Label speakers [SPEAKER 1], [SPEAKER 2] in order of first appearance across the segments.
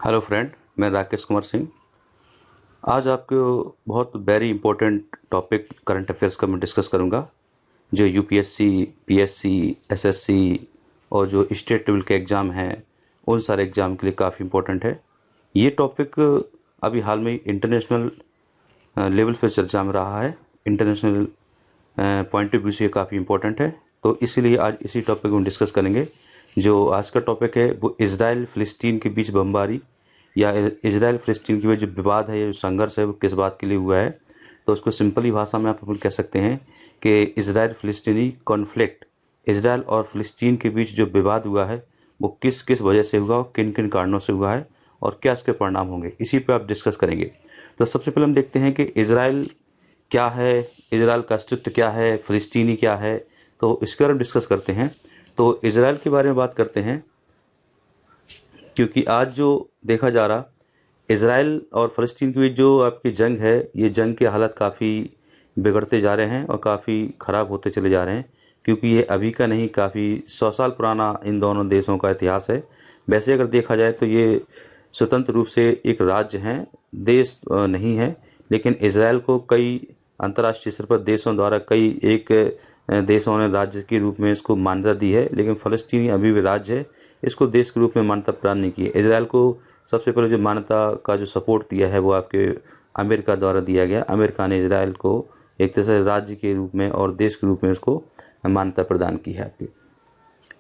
[SPEAKER 1] Hello friend, मैं राकेश कुमार सिंह। आज आपको बहुत very important topic current affairs का मैं डिस्कस करूंगा, जो यूपीएससी, पीएससी, एसएससी और जो स्टेट लेवल के एग्ज़ाम हैं उन सारे एग्ज़ाम के लिए काफ़ी इंपॉर्टेंट है। ये टॉपिक अभी हाल में इंटरनेशनल लेवल पे चर्चा में रहा है। इंटरनेशनल पॉइंट ऑफ व्यू से काफ़ी इंपॉर्टेंट है, तो इसीलिए आज इसी टॉपिक को हम डिस्कस करेंगे। जो आज का टॉपिक है वो इजराइल फिलिस्तीन के बीच बमबारी या इजराइल फिलिस्तीन के बीच जो विवाद है, जो संघर्ष है, वो किस बात के लिए हुआ है। तो उसको सिंपली भाषा में आप अपन कह सकते हैं कि इजराइल फिलिस्तीनी कॉन्फ्लिक्ट, इजराइल और फिलिस्तीन के बीच जो विवाद हुआ है वो किस किस वजह से हुआ, किन किन कारणों से हुआ है और क्या इसके परिणाम होंगे, इसी पर आप डिस्कस करेंगे। तो सबसे पहले हम देखते हैं कि इजराइल क्या है, इजराइल का अस्तित्व क्या है, फिलिस्तीनी क्या है, तो इसके बारे में डिस्कस करते हैं। तो इजराइल के बारे में बात करते हैं, क्योंकि आज जो देखा जा रहा इजराइल और फ़लस्तीन के बीच जो आपकी जंग है, ये जंग के हालत काफ़ी बिगड़ते जा रहे हैं और काफ़ी ख़राब होते चले जा रहे हैं, क्योंकि ये अभी का नहीं, काफ़ी 100 साल पुराना इन दोनों देशों का इतिहास है। वैसे अगर देखा जाए तो ये स्वतंत्र रूप से एक राज्य हैं, देश नहीं है, लेकिन इजराइल को कई अंतर्राष्ट्रीय स्तर पर देशों द्वारा कई एक देशों ने राज्य के रूप में इसको मान्यता दी है, लेकिन फ़लस्तीनी अभी भी राज्य है, इसको देश के रूप में मान्यता प्रदान नहीं की है। इजराइल को सबसे पहले जो मान्यता का जो सपोर्ट दिया है वो आपके अमेरिका द्वारा दिया गया। अमेरिका ने इजराइल को एक तरह से राज्य के रूप में और देश के रूप में उसको मान्यता प्रदान की है आपकी।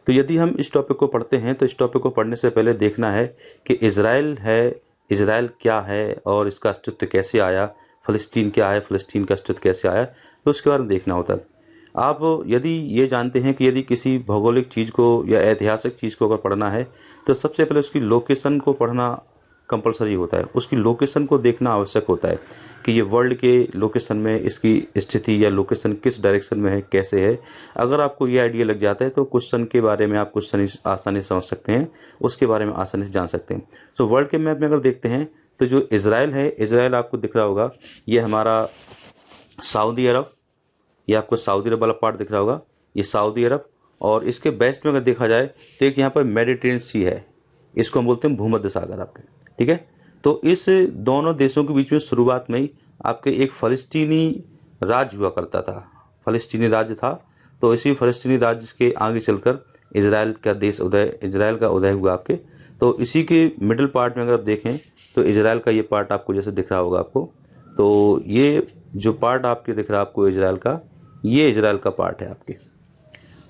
[SPEAKER 1] तो यदि हम इस टॉपिक को पढ़ते हैं तो इस टॉपिक को पढ़ने से पहले देखना है कि इजराइल है, इजराइल क्या है और इसका अस्तित्व कैसे आया, फ़लस्तीन क्या है, फ़लस्तीन का अस्तित्व कैसे आया, तो उसके बारे में देखना होता है। आप यदि ये जानते हैं कि यदि किसी भौगोलिक चीज़ को या ऐतिहासिक चीज़ को अगर पढ़ना है तो सबसे पहले उसकी लोकेशन को पढ़ना कंपलसरी होता है, उसकी लोकेशन को देखना आवश्यक होता है कि ये वर्ल्ड के लोकेशन में इसकी स्थिति या लोकेशन किस डायरेक्शन में है, कैसे है। अगर आपको ये आइडिया लग जाता है तो क्वेश्चन के बारे में आप क्वेश्चन आसानी से समझ सकते हैं, उसके बारे में आसानी से जान सकते हैं। तो वर्ल्ड के मैप में अगर देखते हैं तो जो इजराइल है, इजराइल आपको दिख रहा होगा, ये हमारा सऊदी अरब, ये आपको सऊदी अरब वाला पार्ट दिख रहा होगा, ये सऊदी अरब। और इसके वेस्ट में अगर देखा जाए तो एक यहाँ पर मेडिटेरियन सी है, इसको हम बोलते हैं भूमध्य सागर आपके, ठीक है। तो इस दोनों देशों के बीच में शुरुआत में ही आपके एक फ़लस्तीनी राज्य हुआ करता था, फ़लस्तीनी राज्य था। तो इसी फ़लस्तीनी राज्य के आगे चलकर इजराइल का देश उदय, इजराइल का उदय हुआ आपके। तो इसी के मिडिल पार्ट में अगर आप देखें तो इजराइल का ये पार्ट आपको जैसे दिख रहा होगा आपको, तो ये जो पार्ट आपके दिख रहा है आपको इजराइल का, ये इजराइल का पार्ट है आपके।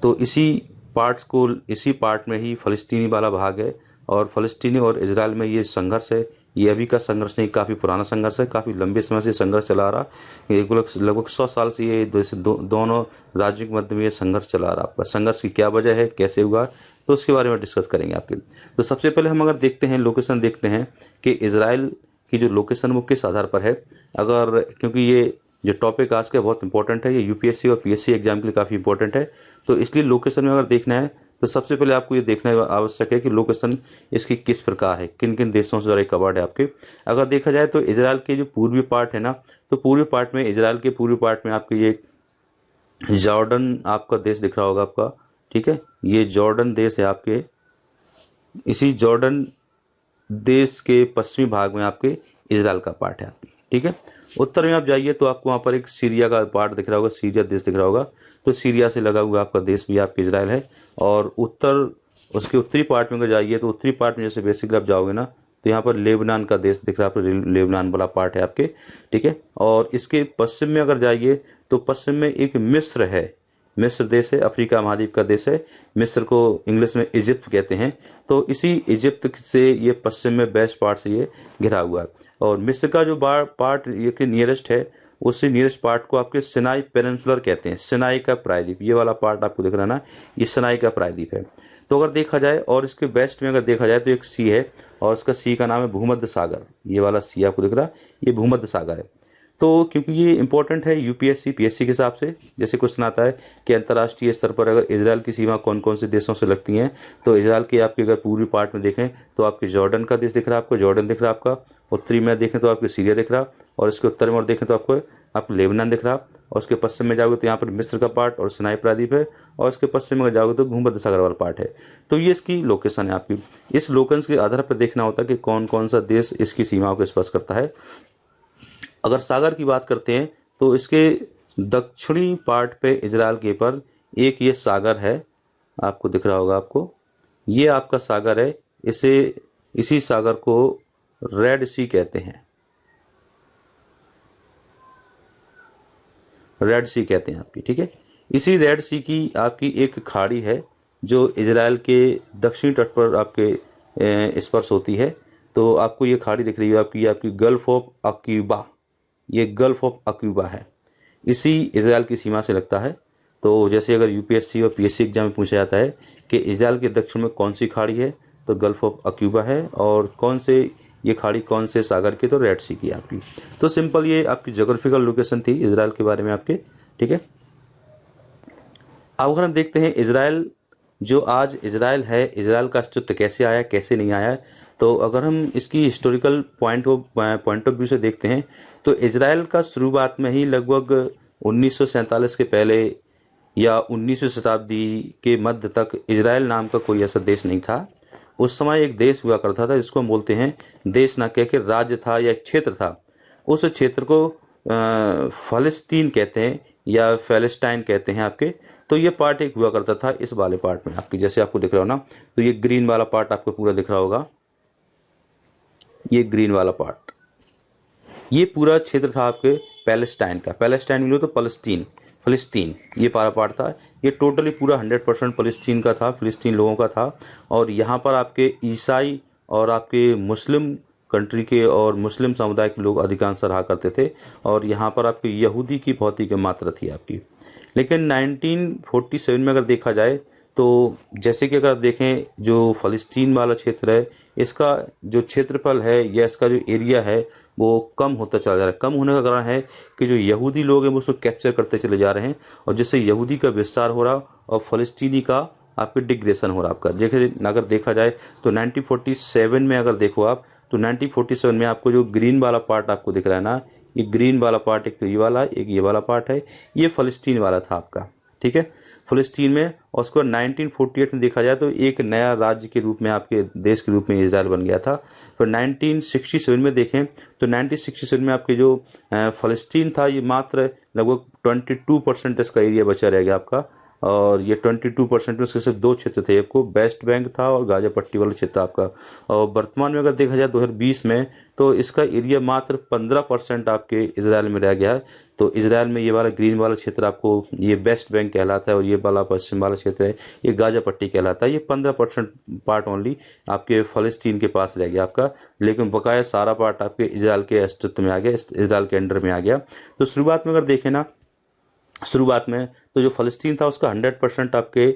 [SPEAKER 1] तो इसी पार्ट में ही फ़लस्तीनी वाला भाग है, और फ़लस्तीनी और इजराइल में ये संघर्ष है। ये अभी का संघर्ष नहीं, काफ़ी पुराना संघर्ष है, काफ़ी लंबे समय से संघर्ष चला आ रहा। ये लगभग 100 साल से ये दोनों राज्यों के मध्य में ये संघर्ष चला आ रहा। आपका संघर्ष की क्या वजह है, कैसे हुआ, तो उसके बारे में डिस्कस करेंगे आपके। तो सबसे पहले हम अगर देखते हैं, लोकेशन देखते हैं कि इजराइल की जो लोकेशन वो किस आधार पर है। अगर क्योंकि ये जो टॉपिक आज का बहुत इंपॉर्टेंट है, ये यूपीएससी और पीएससी एग्जाम के लिए काफ़ी इंपॉर्टेंट है, तो इसलिए लोकेशन में अगर देखना है तो सबसे पहले आपको ये देखना आवश्यक है कि लोकेशन इसकी किस प्रकार है, किन किन देशों से जुड़ा कवर्ड है आपके। अगर देखा जाए तो इजराइल के जो पूर्वी पार्ट है ना, तो पूर्वी पार्ट में, इजराइल के पूर्वी पार्ट में आपके ये जॉर्डन आपका देश दिख रहा होगा आपका, ठीक है। ये जॉर्डन देश है आपके, इसी जॉर्डन देश के पश्चिमी भाग में आपके इजराइल का पार्ट है आपकी, ठीक है। उत्तर में आप जाइए तो आपको वहाँ पर एक सीरिया का पार्ट दिख रहा होगा, सीरिया देश दिख रहा होगा, तो सीरिया से लगा हुआ आपका देश भी आपका इजराइल है। और उसके उत्तरी पार्ट में अगर जाइए तो उत्तरी पार्ट में जैसे बेसिकली आप जाओगे ना, तो यहाँ पर लेबनान का देश दिख रहा है आपको, लेबनान वाला पार्ट है आपके, ठीक है। और इसके पश्चिम में अगर जाइए तो पश्चिम में एक मिस्र है, मिस्र देश है, अफ्रीका महाद्वीप का देश है। मिस्र को इंग्लिश में इजिप्ट कहते हैं। तो इसी इजिप्ट से ये पश्चिम में वेस्ट पार्ट से ये घिरा हुआ है। और मिस्र का जो पार्ट ये नियरेस्ट है, उसी नियरेस्ट पार्ट को आपके सिनाई पेनिनसुलर कहते हैं, सिनाई का प्रायद्वीप, ये वाला पार्ट आपको दिख रहा है ना, ये सिनाई का प्रायद्वीप है। तो अगर देखा जाए, और इसके वेस्ट में अगर देखा जाए तो एक सी है, और उसका सी का नाम है भूमध्य सागर, ये वाला सी आपको दिख रहा है, ये भूमध्य सागर है। तो क्योंकि ये इंपॉर्टेंट है यूपीएससी पीएससी के हिसाब से, जैसे क्वेश्चन आता है कि अंतर्राष्ट्रीय स्तर पर अगर इजराइल की सीमा कौन कौन से देशों से लगती हैं, तो इजराइल के आपके अगर पूर्वी पार्ट में देखें तो आपके जॉर्डन का देश दिख रहा है आपको, जॉर्डन दिख रहा है आपका। उत्तरी में देखें तो आपको सीरिया दिख रहा, और इसके उत्तर में और देखें तो आपको आपको लेबनान दिख रहा, और उसके पश्चिम में जाओगे तो यहाँ पर मिस्र का पार्ट और सिनाई प्रायद्वीप है, और उसके पश्चिम में जाओगे तो भूमध्य सागर वाला पार्ट है। तो ये इसकी लोकेशन है आपकी। इस लोकेशन के आधार पर देखना होता है कि कौन कौन सा देश इसकी सीमाओं को स्पर्श करता है। अगर सागर की बात करते हैं तो इसके दक्षिणी पार्ट पे इजराइल के पर एक ये सागर है, आपको दिख रहा होगा आपको, ये आपका सागर है। इसी सागर को रेड सी कहते हैं, रेड सी कहते हैं आपकी, ठीक है। इसी रेड सी की आपकी एक खाड़ी है जो इजराइल के दक्षिणी तट पर आपके स्पर्श होती है। तो आपको ये खाड़ी दिख रही है आपकी गल्फ ऑफ अक्यूबा, ये गल्फ ऑफ अक्यूबा है, इसी इजराइल की सीमा से लगता है। तो जैसे अगर यूपीएससी और पीएससी एग्जाम में पूछा जाता है कि इजराइल के दक्षिण में कौन सी खाड़ी है, तो गल्फ ऑफ अक्यूबा है, और कौन से ये खाड़ी कौन से सागर की, तो रेड सी की आपकी। तो सिंपल ये आपकी ज्योग्राफिकल लोकेशन थी इजराइल के बारे में आपके, ठीक है। अब अगर हम देखते हैं इजराइल, जो आज इजराइल है, इजराइल का अस्तित्व कैसे आया कैसे नहीं आया, तो अगर हम इसकी हिस्टोरिकल पॉइंट ऑफ व्यू से देखते हैं तो इजराइल का शुरुआत में ही लगभग 1947 के पहले या 19वीं शताब्दी के मध्य तक इजराइल नाम का कोई ऐसा देश नहीं था। उस समय एक देश हुआ करता था जिसको हम बोलते हैं, देश ना कह के राज्य था या एक क्षेत्र था। उस क्षेत्र को फलस्तीन कहते हैं या फैलेस्टाइन कहते हैं आपके। तो ये पार्ट एक हुआ करता था इस वाले पार्ट में आपकी, जैसे आपको दिख रहा हो ना, तो ये ग्रीन वाला पार्ट आपको पूरा दिख रहा होगा, ये ग्रीन वाला पार्ट, ये पूरा क्षेत्र था आपके पैलेस्टाइन का। पैलेस्टाइन मिलो तो फलस्तीन ये पारा पार्ट था। ये टोटली पूरा 100% फलस्तीन का था, फिलिस्तीन लोगों का था। और यहाँ पर आपके ईसाई और आपके मुस्लिम कंट्री के और मुस्लिम समुदाय के लोग अधिकांश रहा करते थे, और यहाँ पर आपके यहूदी की बहुत ही कम मात्रा थी आपकी। लेकिन 1947 में अगर देखा जाए तो जैसे कि अगर आप देखें जो फलस्तीन वाला क्षेत्र है, इसका जो क्षेत्रफल है या इसका जो एरिया है वो कम होता चला जा रहा है। कम होने का कारण है कि जो यहूदी लोग हैं वो उसको कैप्चर करते चले जा रहे हैं, और जिससे यहूदी का विस्तार हो रहा और फलस्तीनी का आपके डिग्रेशन हो रहा आपका। अगर देखा जाए तो 1947 में अगर देखो आप तो 1947 में आपको जो ग्रीन वाला पार्ट आपको दिख रहा है ना, ये ग्रीन वाला पार्ट, एक तो ये वाला, एक ये वाला पार्ट है, ये फलस्तीन वाला था आपका, ठीक है, फलस्तीन में। और उसको 1948 में देखा जाए तो एक नया राज्य के रूप में आपके देश के रूप में इजराइल बन गया था। फिर 1967 में देखें तो 1967 में आपके जो फलस्तीन था ये मात्र लगभग 22% इसका एरिया बचा रह गया आपका। और ये 22% में उसके सिर्फ दो क्षेत्र थे, एक को वेस्ट बैंक था और गाजा पट्टी वाला क्षेत्र आपका। और वर्तमान में अगर देखा जाए 2020 में तो इसका एरिया मात्र 15% आपके इजराइल में रह गया है। तो इजराइल में ये वाला ग्रीन वाला क्षेत्र आपको ये वेस्ट बैंक कहलाता है, और ये वाला पश्चिम वाला क्षेत्र है ये गाजा पट्टी कहलाता है। ये 15% पार्ट ओनली आपके फलस्तीन के पास रह गया आपका, लेकिन बकाया सारा पार्ट आपके इजराइल के अस्तित्व में आ गया, इजराइल के अंडर में आ गया। तो शुरुआत में अगर देखें ना, शुरुआत में तो जो फलस्तीन था उसका 100% आपके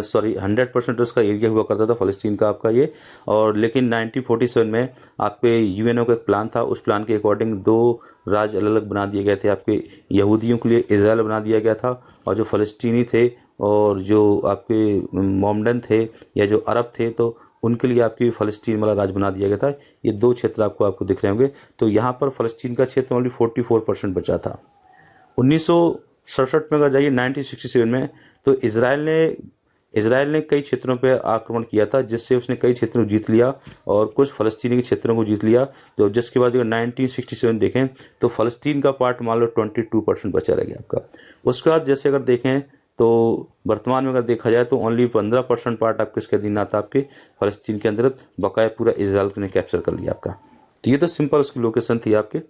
[SPEAKER 1] 100% उसका एरिया हुआ करता था फलस्तीन का आपका ये। और लेकिन 1947 में आपके यूएनओ का एक प्लान था, उस प्लान के अकॉर्डिंग दो राज्य अलग अलग बना दिए गए थे। आपके यहूदियों के लिए इजराइल बना दिया गया था, और जो फलस्तीनी थे और जो आपके मोमडन थे या जो अरब थे तो उनके लिए आपकी फलस्तीन वाला राज्य बना दिया गया था। ये दो क्षेत्र आपको दिख रहे होंगे। तो यहाँ पर फलस्तीन का क्षेत्र ओनली 44% बचा था। 1967 में अगर जाइए 1967 में तो इजराइल ने कई क्षेत्रों पर आक्रमण किया था, जिससे उसने कई क्षेत्रों को जीत लिया और कुछ फलस्तीनी के क्षेत्रों को जीत लिया। तो जिसके बाद अगर 1967 देखें तो फलस्तीन का पार्ट मान लो 22% बचा रह गया आपका। उसके बाद जैसे अगर देखें तो वर्तमान में अगर देखा जाए तो ओनली 15% पार्ट आपके इसके अधीन आता आपके फलस्तीन के अंतर्गत, बकाया पूरा इजराइल ने कैप्चर कर लिया आपका। तो ये तो सिंपल उसकी लोकेशन थी आपके,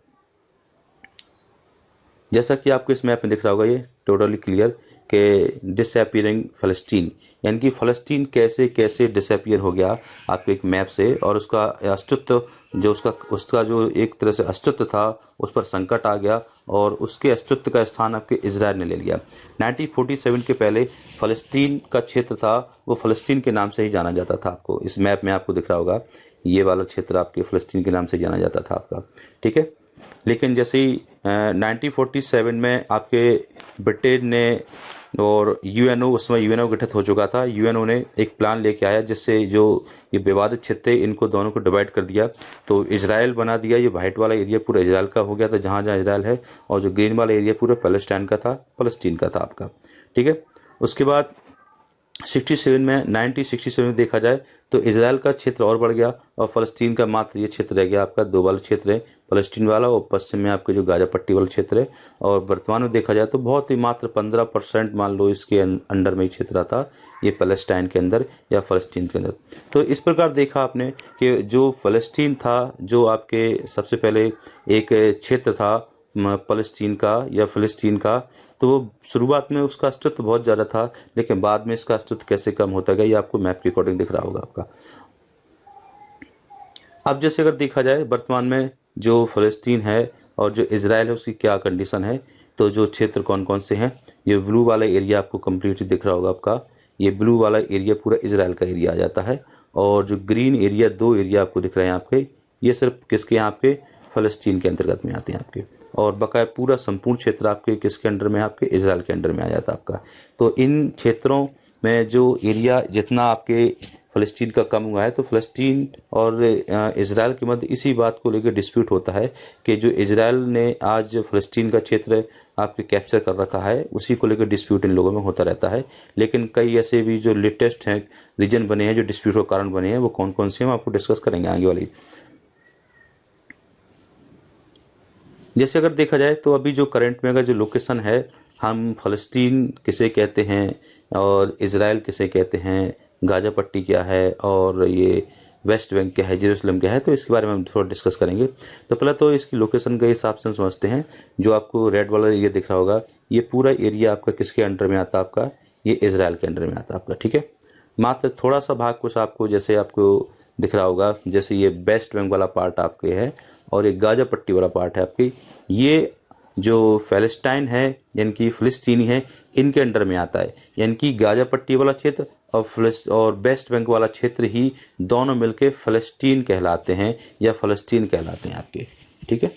[SPEAKER 1] जैसा कि आपको इस मैप में दिख रहा होगा, ये टोटली क्लियर कि डिसअपीयरिंग फलस्तीन, यानी कि फलस्तीन कैसे कैसे डिसअपीयर हो गया आपके एक मैप से, और उसका अस्तित्व जो उसका जो एक तरह से अस्तित्व था उस पर संकट आ गया, और उसके अस्तित्व का स्थान आपके इजराइल ने ले लिया। 1947 के पहले फलस्तीन का क्षेत्र था वो फलस्तीन के नाम से ही जाना जाता था। आपको इस मैप में आपको दिख रहा होगा ये वाला क्षेत्र आपके फलस्तीन के नाम से जाना जाता था आपका, ठीक है। लेकिन जैसे ही 1947 में आपके ब्रिटेन ने और यूएनओ, उस समय यूएनओ गठित हो चुका था। यूएनओ ने एक प्लान लेके आया जिससे जो ये विवादित क्षेत्र है इनको दोनों को डिवाइड कर दिया। तो इजराइल बना दिया, ये वाइट वाला एरिया पूरा इजराइल का हो गया था जहाँ जहाँ इजराइल है, और जो ग्रीन वाला एरिया पूरा पैलेस्टाइन का था, फलस्तीन का था आपका, ठीक है। उसके बाद 67 में 1967 में देखा जाए तो इजराइल का क्षेत्र और बढ़ गया और फलस्तीन का मात्र ये क्षेत्र रह गया आपका, दो वाला क्षेत्र है, फलस्तीन वाला और पश्चिम में आपके जो गाजा पट्टी वाला क्षेत्र है। और वर्तमान में देखा जाए तो बहुत ही मात्र 15% मान लो इसके अंडर में ही क्षेत्र आता ये पैलेस्टाइन के अंदर या फलस्तीन के अंदर। तो इस प्रकार देखा आपने कि जो फलस्तीन था, जो आपके सबसे पहले एक क्षेत्र था फलस्तीन का या फिलिस्तीन का, तो वो शुरुआत में उसका अस्तित्व बहुत ज़्यादा था, लेकिन बाद में इसका अस्तित्व कैसे कम होता गया ये आपको मैप के अकॉर्डिंग दिख रहा होगा आपका। अब जैसे अगर देखा जाए वर्तमान में जो फ़लस्तीन है और जो इजराइल है उसकी क्या कंडीशन है, तो जो क्षेत्र कौन कौन से हैं, ये ब्लू वाला एरिया आपको कम्प्लीटली दिख रहा होगा आपका, ये ब्लू वाला एरिया पूरा इजराइल का एरिया आ जाता है। और जो ग्रीन एरिया, दो एरिया आपको दिख रहे हैं आपके, ये सिर्फ किसके यहाँ पे, फ़लस्तीन के अंतर्गत में आते हैं आपके। और बकाया पूरा संपूर्ण क्षेत्र आपके किसके अंडर में, आपके इजराइल के अंडर में आ जाता है आपका। तो इन क्षेत्रों में जो एरिया जितना आपके फ़लस्तीन का कम हुआ है, तो फ़लस्तीन और इजराइल के मध्य इसी बात को लेकर डिस्प्यूट होता है कि जो इजराइल ने आज फ़लस्तीन का क्षेत्र आपके कैप्चर कर रखा है, उसी को लेकर डिस्प्यूट इन लोगों में होता रहता है। लेकिन कई ऐसे भी जो लेटेस्ट हैं रीजन बने हैं जो डिस्प्यूट का कारण बने हैं, वो कौन कौन से हैं हम आपको डिस्कस करेंगे आगे वाली। जैसे अगर देखा जाए तो अभी जो करंट में अगर जो लोकेशन है, हम फ़लस्तीन किसे कहते हैं और इजराइल किसे कहते हैं, गाजा पट्टी क्या है और ये वेस्ट बैंक क्या है, जेरूसलम क्या है, तो इसके बारे में हम थोड़ा डिस्कस करेंगे। तो पहले तो इसकी लोकेशन के हिसाब से हम समझते हैं। जो आपको रेड वाला एरिया दिख रहा होगा, ये पूरा एरिया आपका किसके अंडर में आता है, आपका ये इजराइल के अंडर में आता है आपका, ठीक है। मात्र थोड़ा सा भाग कुछ आपको जैसे आपको दिख रहा होगा, जैसे ये वेस्ट बैंक वाला पार्ट आपके है और एक गाजा पट्टी वाला पार्ट है आपकी, ये जो फ़लस्तीन है यानी कि फ़िलिस्तीनी है, इनके अंडर में आता है। यानी कि गाजा पट्टी वाला क्षेत्र और वेस्ट बैंक वाला क्षेत्र ही दोनों मिलके फ़लस्तीन कहलाते हैं या फ़लस्तीन कहलाते हैं आपके, ठीक है।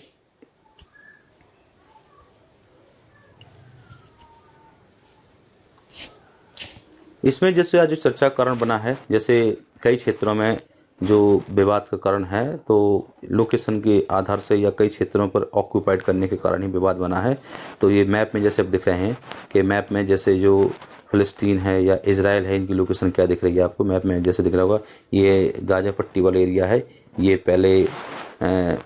[SPEAKER 1] इसमें जैसे आज जो चर्चा का कारण बना है, जैसे कई क्षेत्रों में जो विवाद का कारण है, तो लोकेशन के आधार से या कई क्षेत्रों पर ऑक्यूपाइड करने के कारण ही विवाद बना है। तो ये मैप में जैसे अब दिख रहे हैं कि मैप में जैसे जो फ़लस्तीन है या इजराइल है, इनकी लोकेशन क्या दिख रही है आपको मैप में, जैसे दिख रहा होगा ये गाजा पट्टी वाला एरिया है, ये पहले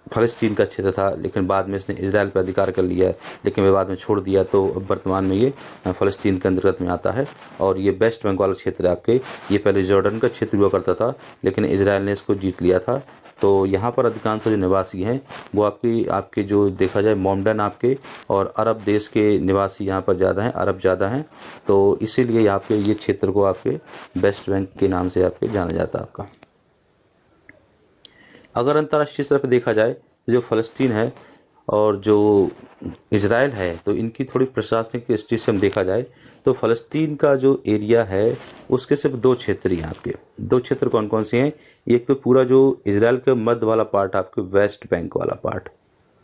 [SPEAKER 1] फ़लस्तीन का क्षेत्र था, लेकिन बाद में इसने इजराइल पर अधिकार कर लिया, लेकिन विवाद में छोड़ दिया, तो अब वर्तमान में ये फ़लस्तीन के अंतर्गत में आता है। और ये वेस्ट बंगाल क्षेत्र आपके, ये पहले जॉर्डन का क्षेत्र हुआ करता था, लेकिन इजराइल ने इसको जीत लिया था। तो यहाँ पर अधिकांश जो निवासी हैं वो आपके जो देखा जाए मोमडन आपके और अरब देश के निवासी यहाँ पर ज़्यादा हैं, अरब ज़्यादा हैं, तो इसीलिए आपके ये क्षेत्र को आपके वेस्ट बैंक के नाम से आपके जाना जाता है आपका। अगर अंतर्राष्ट्रीय स्तर पर देखा जाए तो जो फ़लस्तीन है और जो इजराइल है, तो इनकी थोड़ी प्रशासनिक दृष्टि से हम देखा जाए तो फ़लस्तीन का जो एरिया है उसके सिर्फ दो क्षेत्र हैं आपके। दो क्षेत्र कौन कौन से हैं, एक तो पूरा जो इजराइल के मध्य वाला पार्ट आपके वेस्ट बैंक वाला पार्ट,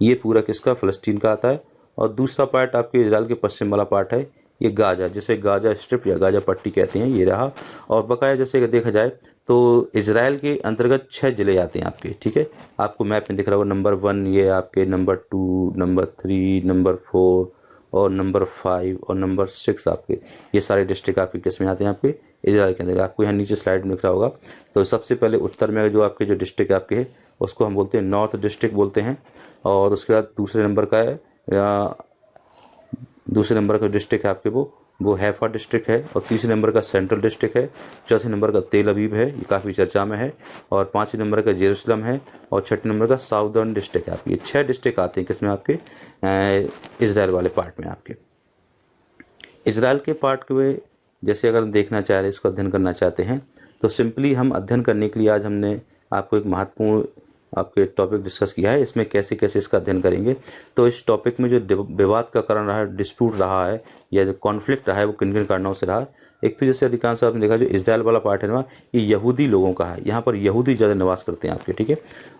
[SPEAKER 1] ये पूरा किसका, फ़लस्तीन का आता है। और दूसरा पार्ट आपके इजराइल के पश्चिम वाला पार्ट है, ये गाजा, जिसे गाजा स्ट्रिप या गाजा पट्टी कहते हैं, ये रहा। और बकाया जैसे अगर देखा जाए तो इजराइल के अंतर्गत 6 ज़िले आते हैं आपके, ठीक है। आपको मैप में दिख रहा होगा नंबर 1 ये आपके, नंबर 2, नंबर 3, नंबर 4 और नंबर 5 और नंबर 6 आपके, ये सारे डिस्ट्रिक्ट आपके किस में आते हैं, आपके इजराइल के अंदर। आपको यहाँ नीचे स्लाइड में दिख रहा होगा। तो सबसे पहले उत्तर में जो आपके जो डिस्ट्रिक्ट आपके है उसको हम बोलते हैं नॉर्थ डिस्ट्रिक्ट बोलते हैं। और उसके बाद दूसरे नंबर का है दूसरे नंबर का डिस्ट्रिक्ट है आपके वो हैफा डिस्ट्रिक्ट है। और तीसरे नंबर का सेंट्रल डिस्ट्रिक्ट है। चौथे नंबर का तेल अवीव है, ये काफ़ी चर्चा में है। और पाँचवें नंबर का जेरूसलम है। और छठे नंबर का साउदर्न डिस्ट्रिक्ट है आपके। ये 6 डिस्ट्रिक्ट आते हैं किसमें, आपके इजराइल वाले पार्ट में। आपके इजराइल के पार्ट के जैसे अगर देखना चाह रहे, इसको अध्ययन करना चाहते हैं, तो सिंपली हम अध्ययन करने के लिए आज हमने आपको एक महत्वपूर्ण आपके टॉपिक डिस्कस किया है। इसमें कैसे कैसे इसका अध्ययन करेंगे, तो इस टॉपिक में जो विवाद का कारण रहा है, डिस्प्यूट रहा है या जो कॉन्फ्लिक्ट रहा है, वो किन किन कारणों से रहा। एक तो जैसे अधिकांश आपने देखा जो इजराइल वाला पार्ट है ना, ये यहूदी लोगों का है। यहाँ पर यहूदी ज़्यादा निवास करते हैं आपके, ठीक है।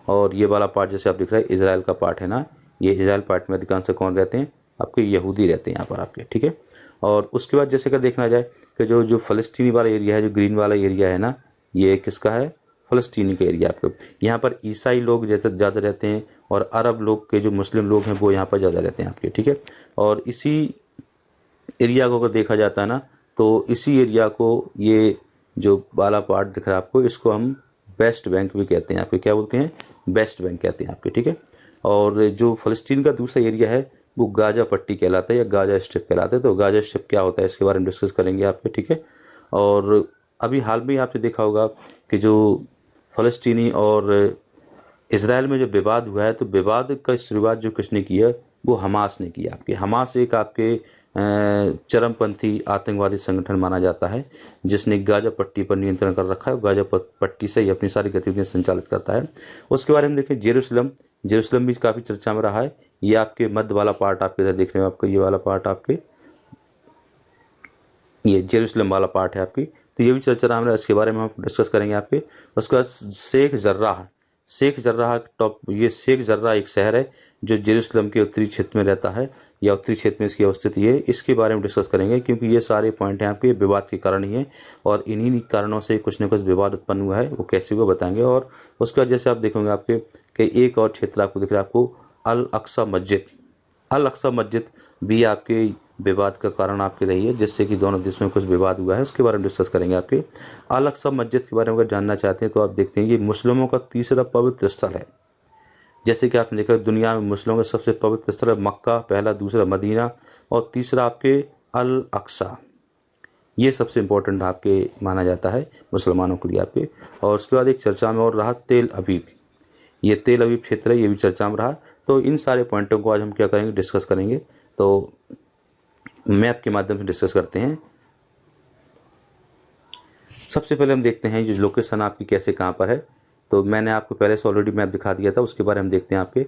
[SPEAKER 1] और ये वाला पार्ट जैसे आप दिख रहा है इजराइल का पार्ट है ना, ये इजराइल पार्ट में अधिकांश कौन रहते हैं, आपके यहूदी रहते हैं यहाँ पर आपके, ठीक है। और उसके बाद जैसे अगर देखना जाए कि जो जो फ़लस्तीनी वाला एरिया है, जो ग्रीन वाला एरिया है ना, ये किसका है? फ़लस्तीनी का एरिया आपको। यहाँ पर ईसाई लोग जैसे ज़्यादा रहते हैं और अरब लोग के जो मुस्लिम लोग हैं वो यहाँ पर ज़्यादा रहते हैं आपके, ठीक है। और इसी एरिया को अगर देखा जाता है ना, तो इसी एरिया को, ये जो वाला पार्ट दिख रहा है आपको, इसको हम वेस्ट बैंक भी कहते हैं आपके। क्या बोलते हैं? वेस्ट बैंक कहते हैं आपके, ठीक है। और जो फ़लस्तीन का दूसरा एरिया है वो गाजा पट्टी कहलाता है या गाजा स्ट्रिप कहलाता है। तो गाजा स्ट्रिप क्या होता है इसके बारे में डिस्कस करेंगे आपके, ठीक है। और अभी हाल में आपने देखा होगा कि जो फ़लस्तीनी और इसराइल में जो विवाद हुआ है, तो विवाद का शुरुआत जो किसने की है? वो हमास ने किया आपके। हमास एक आपके चरमपंथी आतंकवादी संगठन माना जाता है, जिसने गाजा पट्टी पर नियंत्रण कर रखा है। गाजा पट्टी से ही अपनी सारी गतिविधियां संचालित करता है। उसके बारे में देखें, जेरूसलम। जेरूसलम भी काफ़ी चर्चा में रहा है। ये आपके मध्य वाला पार्ट आपके इधर देख रहे हो आपको, ये वाला पार्ट आपके, ये जेरूसलम वाला पार्ट है आपकी। तो ये भी चर्चा में, इसके बारे में हम डिस्कस करेंगे आपके। उसके बाद Sheikh Jarrah. Sheikh Jarrah top, ये शेख जर्राह एक शहर है जो जेरूसलम के उत्तरी क्षेत्र में रहता है या उत्तरी क्षेत्र में इसकी अवस्थित है। इसके बारे में डिस्कस करेंगे क्योंकि ये सारे पॉइंट हैं आपके विवाद के कारण ही है, और इन्हीं कारणों से कुछ न कुछ विवाद उत्पन्न हुआ है, वो कैसे हुआ बताएंगे। और उसके बाद जैसे आप देखोगे आपके कि एक और क्षेत्र आपको दिख रहा है आपको, अल अक्सा मस्जिद। अल अक्सा मस्जिद भी आपके विवाद का कारण आपके रही है, जिससे कि दोनों देशों में कुछ विवाद हुआ है। उसके बारे में डिस्कस करेंगे आपके। अल अक्सा मस्जिद के बारे में अगर जानना चाहते हैं तो आप देखते हैं ये मुस्लिमों का तीसरा पवित्र स्थल है। जैसे कि आपने देखा दुनिया में मुस्लिमों का सबसे पवित्र स्थल है मक्का पहला, दूसरा मदीना और तीसरा आपके अल अक्सा। ये सबसे इम्पोर्टेंट आपके माना जाता है मुसलमानों के लिए आपके। और उसके बाद एक चर्चा में और रहा तेल अवीव। ये तेल अवीव क्षेत्र है, ये भी चर्चा में रहा। तो इन सारे पॉइंटों को आज हम क्या करेंगे? डिस्कस करेंगे। तो मैप के माध्यम से डिस्कस करते हैं। सबसे पहले हम देखते हैं जो लोकेशन आपकी कैसे कहाँ पर है। तो मैंने आपको पहले से ऑलरेडी मैप दिखा दिया था, उसके बारे में हम देखते हैं आपके।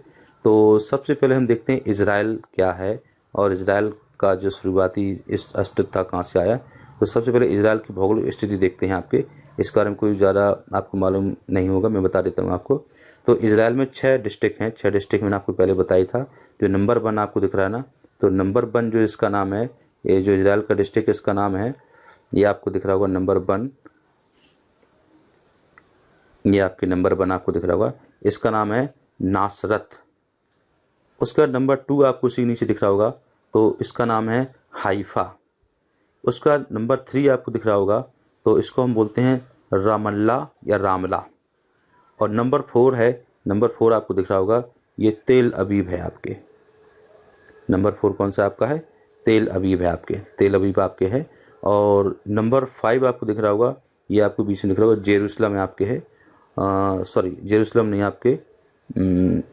[SPEAKER 1] तो सबसे पहले हम देखते हैं इजराइल क्या है और इजराइल का जो शुरुआती इस अस्तित्व कहाँ से आया। तो सबसे पहले इजराइल की भौगोलिक स्थिति देखते हैं आपके। इस बारे में कोई ज़्यादा आपको मालूम नहीं होगा, मैं बता देता हूँ आपको। तो इजराइल में 6 डिस्ट्रिक्ट हैं। 6 डिस्ट्रिक्ट मैंने आपको पहले बताया था। जो नंबर 1 आपको दिख रहा है ना, तो नंबर 1 जो इसका नाम है, ये जो इजराइल का डिस्ट्रिक्ट इसका नाम है, ये आपको दिख रहा होगा नंबर 1। ये आपके नंबर 1 आपको दिख रहा होगा, इसका नाम है नासरत। उसका नंबर 2 आपको उसी नीचे दिख रहा होगा, तो इसका नाम है हाइफा। उसका नंबर 3 आपको दिख रहा होगा, तो इसको हम बोलते हैं रामल्ला या रामला। और नंबर 4 है, नंबर 4 आपको दिख रहा होगा, ये तेल अवीव है आपके। नंबर 4 कौन सा आपका है? तेल अवीव है आपके, तेल अवीव आपके है। और नंबर 5 आपको दिख रहा होगा, ये आपको बीच में दिख रहा होगा, जेरूसलम है आपके है। सॉरी जेरूसलम नहीं आपके,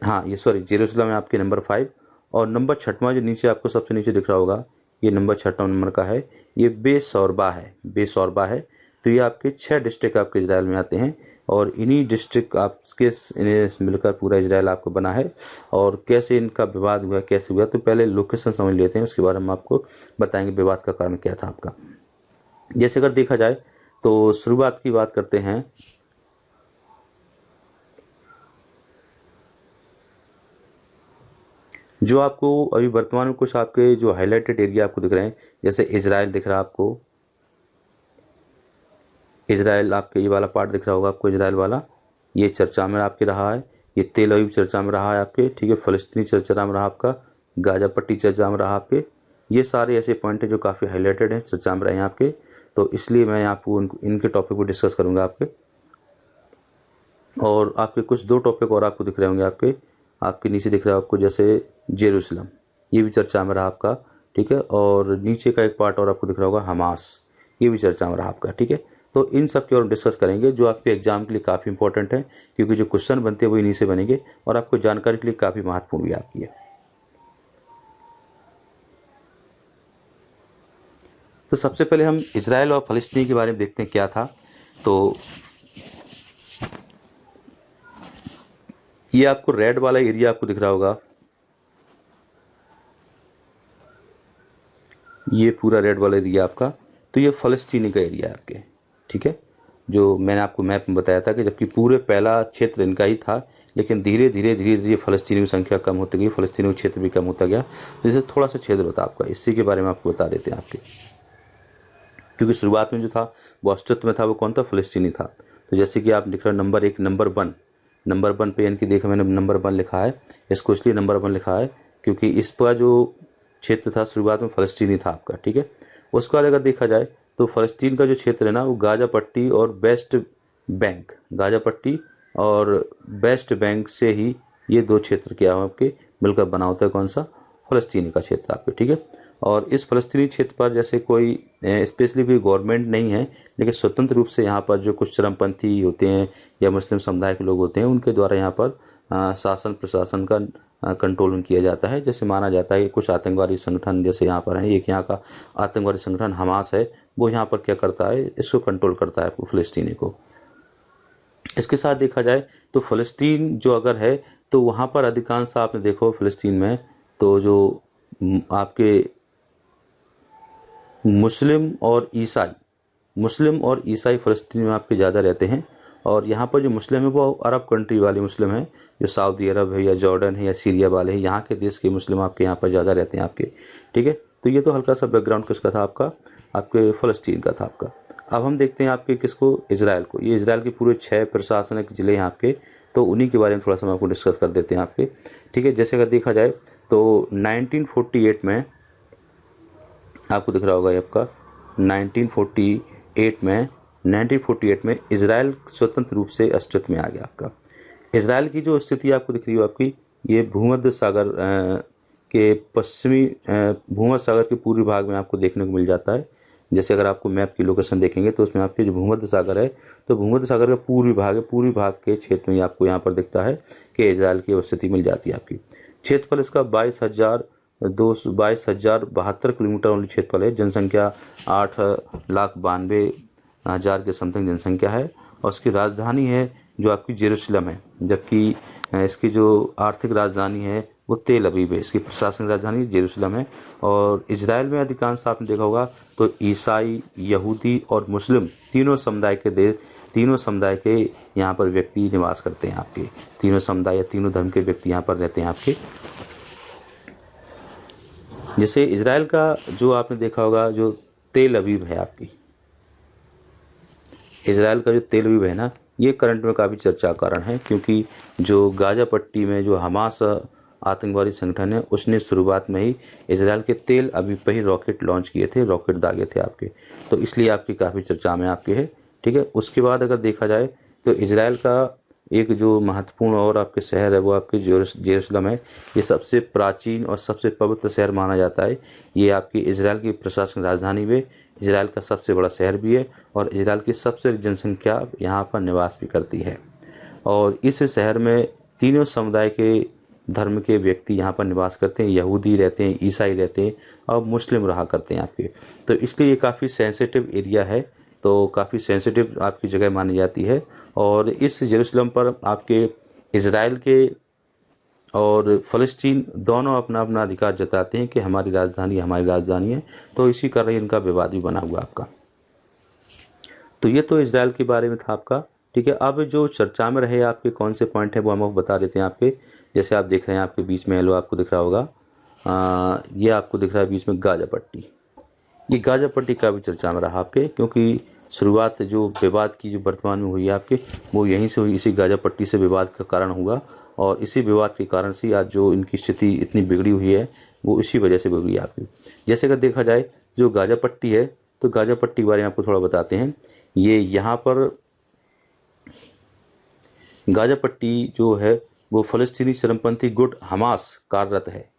[SPEAKER 1] हाँ ये सॉरी जेरूसलम है आपके नंबर 5। और नंबर 6वां जो नीचे आपको सबसे नीचे दिख रहा होगा, ये नंबर 6वां नंबर का है, ये बेसौरबा है, बेसौरबा है। तो ये आपके 6 डिस्ट्रिक्ट आपके इजराइल में आते हैं, और इन्हीं डिस्ट्रिक्ट आपके इन्हें मिलकर पूरा इजराइल आपको बना है। और कैसे इनका विवाद हुआ, कैसे हुआ, तो पहले लोकेशन समझ लेते हैं, उसके बारे में आपको बताएंगे विवाद का कारण क्या था आपका। जैसे अगर देखा जाए तो शुरुआत की बात करते हैं। जो आपको अभी वर्तमान में कुछ आपके जो हाईलाइटेड एरिया आपको दिख रहे हैं, जैसे इजराइल दिख रहा है आपको, इजराइल आपके ये वाला पार्ट दिख रहा होगा आपको, इजराइल वाला, ये चर्चा में आपके रहा है। ये तेल अवीव चर्चा में रहा है आपके, ठीक है। फ़लस्तीनी चर्चा में रहा आपका, गाजा पट्टी चर्चा में रहा आपके। ये सारे ऐसे पॉइंट हैं जो काफ़ी हाईलाइटेड हैं, चर्चा में रहे हैं आपके। तो इसलिए मैं आपको इनके टॉपिक को डिस्कस करूँगा आपके। और आपके कुछ 2 टॉपिक और आपको दिख रहे होंगे आपके नीचे दिख रहा है आपको, जैसे जेरूसलम, ये भी चर्चा में रहा आपका, ठीक है। और नीचे का एक पार्ट और आपको दिख रहा होगा हमास, ये भी चर्चा में रहा आपका, ठीक है। तो इन सब की और डिस्कस करेंगे जो आपके एग्जाम के लिए काफ़ी इंपॉर्टेंट है, क्योंकि जो क्वेश्चन बनते हैं वो इन्हीं से बनेंगे और आपको जानकारी के लिए काफ़ी महत्वपूर्ण भी आपकी है। तो सबसे पहले हम इजराइल और फ़लस्तीन के बारे में देखते हैं क्या था। तो ये आपको रेड वाला एरिया आपको दिख रहा होगा, ये पूरा रेड वाला एरिया आपका, तो ये फ़लस्तीनी का एरिया है आपके, ठीक है। जो मैंने आपको मैप में बताया था कि जबकि पूरे पहला क्षेत्र इनका ही था, लेकिन धीरे धीरे फ़लस्तीनियों की संख्या कम होती गई, फ़लस्तीनियों का क्षेत्र भी कम होता गया। तो जैसे थोड़ा सा क्षेत्र बता आपका, इसी के बारे में आपको बता देते हैं आपके, क्योंकि शुरुआत में जो था वो अस्तित्व में था, वो कौन था? फ़लस्तीनी था। तो जैसे कि आप लिख रहे हो नंबर 1 नंबर वन पे, यानी कि देखो मैंने नंबर 1 लिखा है, इसको इसलिए नंबर 1 लिखा है क्योंकि इस पर जो क्षेत्र था शुरुआत में फ़लस्तीनी था आपका, ठीक है। उसके बाद अगर देखा जाए तो फ़लस्तीन का जो क्षेत्र है ना, वो गाज़ा पट्टी और वेस्ट बैंक, गाज़ा पट्टी और वेस्ट बैंक से ही ये दो क्षेत्र क्या है आपके मिलकर बना होता है, कौन सा? फ़लस्तीनी का क्षेत्र आपके, ठीक है। और इस फ़लस्तीनी क्षेत्र पर जैसे कोई स्पेशली कोई गवर्नमेंट नहीं है, लेकिन स्वतंत्र रूप से यहाँ पर जो कुछ चरमपंथी होते हैं या मुस्लिम समुदाय के लोग होते हैं, उनके द्वारा यहाँ पर शासन प्रशासन का कंट्रोल किया जाता है। जैसे माना जाता है कि कुछ आतंकवादी संगठन जैसे यहाँ पर हैं, एक यहाँ का आतंकवादी संगठन हमास है, वो यहाँ पर क्या करता है, इसको कंट्रोल करता है फ़लस्तीनी को। इसके साथ देखा जाए तो फ़लस्तीन जो अगर है तो वहाँ पर अधिकांश आपने देखो फ़लस्तीन में तो जो आपके मुस्लिम और ईसाई फ़लस्तीन में आपके ज़्यादा रहते हैं। और यहाँ पर जो मुस्लिम है वो अरब कंट्री वाले मुस्लिम हैं, जो सऊदी अरब है या जॉर्डन है या सीरिया वाले हैं, यहाँ के देश के मुस्लिम आपके यहाँ पर ज़्यादा रहते हैं आपके, ठीक है। तो ये तो हल्का सा बैकग्राउंड किसका था आपका, आपके फ़लस्तीन का था आपका। अब हम देखते हैं आपके किसको, इजराइल को। ये इजराइल के पूरे 6 प्रशासनिक ज़िले हैं आपके, तो उन्हीं के बारे में थोड़ा सा हम आपको डिस्कस कर देते हैं आपके, ठीक है। जैसे अगर देखा जाए तो 1948 में आपको दिख रहा होगा ये आपका 1948 में इजराइल स्वतंत्र रूप से अस्तित्व में आ गया आपका। इजराइल की जो स्थिति आपको दिख रही हो आपकी, ये भूमध्य सागर के पश्चिमी भूमध्य सागर के पूर्वी भाग में आपको देखने को मिल जाता है। जैसे अगर आपको मैप की लोकेशन देखेंगे तो उसमें आपके जो भूमध्य सागर है, तो भूमध्य सागर का पूर्वी भाग है, पूर्वी भाग के क्षेत्र में आपको यहाँ पर दिखता है कि इजराइल की स्थिति मिल जाती है आपकी। क्षेत्रफल इसका 22,072 किलोमीटर ओनली क्षेत्रफल है। जनसंख्या 8,92,000 के समथिंग जनसंख्या है। और उसकी राजधानी है जो आपकी जेरूसलम है, जबकि इसकी जो आर्थिक राजधानी है वो तेल अवीव है। इसकी प्रशासनिक राजधानी जेरूसलम है। और इजराइल में अधिकांश आपने देखा होगा तो ईसाई, यहूदी और मुस्लिम तीनों समुदाय के यहाँ पर व्यक्ति निवास करते हैं आपके। तीनों समुदाय या तीनों धर्म के व्यक्ति यहाँ पर रहते हैं आपके। जैसे इजराइल का जो आपने देखा होगा जो तेल अवीव है आपकी, इजराइल का जो तेल अवीव है ना, ये करंट में काफ़ी चर्चा का कारण है, क्योंकि जो गाजा पट्टी में जो हमास आतंकवादी संगठन है, उसने शुरुआत में ही इजराइल के तेल अवीव पर ही रॉकेट लॉन्च किए थे, रॉकेट दागे थे आपके, तो इसलिए आपकी काफ़ी चर्चा में आपके है, ठीक है। उसके बाद अगर देखा जाए तो इजराइल का एक जो महत्वपूर्ण और आपके शहर है वो आपके जेरूसलम है। ये सबसे प्राचीन और सबसे पवित्र शहर माना जाता है। ये आपकी इजराइल की प्रशासनिक राजधानी भी, इजराइल का सबसे बड़ा शहर भी है, और इजराइल की सबसे जनसंख्या यहाँ पर निवास भी करती है। और इस शहर में तीनों समुदाय के धर्म के व्यक्ति यहाँ पर निवास करते हैं। यहूदी रहते हैं, ईसाई रहते हैं और मुस्लिम रहा करते हैं आपके। तो इसलिए ये काफ़ी सेंसिटिव एरिया है, तो काफ़ी सेंसिटिव आपकी जगह मानी जाती है। और इस जेरूसलम पर आपके इजराइल के और फ़लस्तीन दोनों अपना अपना अधिकार जताते हैं कि हमारी राजधानी है। तो इसी कारण इनका विवाद भी बना हुआ आपका। तो ये तो इजराइल के बारे में था आपका, ठीक है। अब जो चर्चा में रहे आपके कौन से पॉइंट हैं वो हम आपको बता देते हैं आपके। जैसे आप देख रहे हैं आपके बीच में, हेलो आपको दिख रहा होगा, ये आपको दिख रहा है बीच में गाजा पट्टी। ये गाजा पट्टी का भी चर्चा में रहा आपके, क्योंकि शुरुआत जो विवाद की जो वर्तमान में हुई है आपके, वो यहीं से हुई, इसी गाजा पट्टी से विवाद का कारण हुआ। और इसी विवाद के कारण से आज जो इनकी स्थिति इतनी बिगड़ी हुई है वो इसी वजह से बिगड़ी है आपकी। जैसे अगर देखा जाए जो गाजा पट्टी है, तो गाजा पट्टी के बारे में आपको थोड़ा बताते हैं। ये यहाँ पर गाजा पट्टी जो है वो फ़लस्तीनी चरमपंथी गुट हमास कार्यरत है।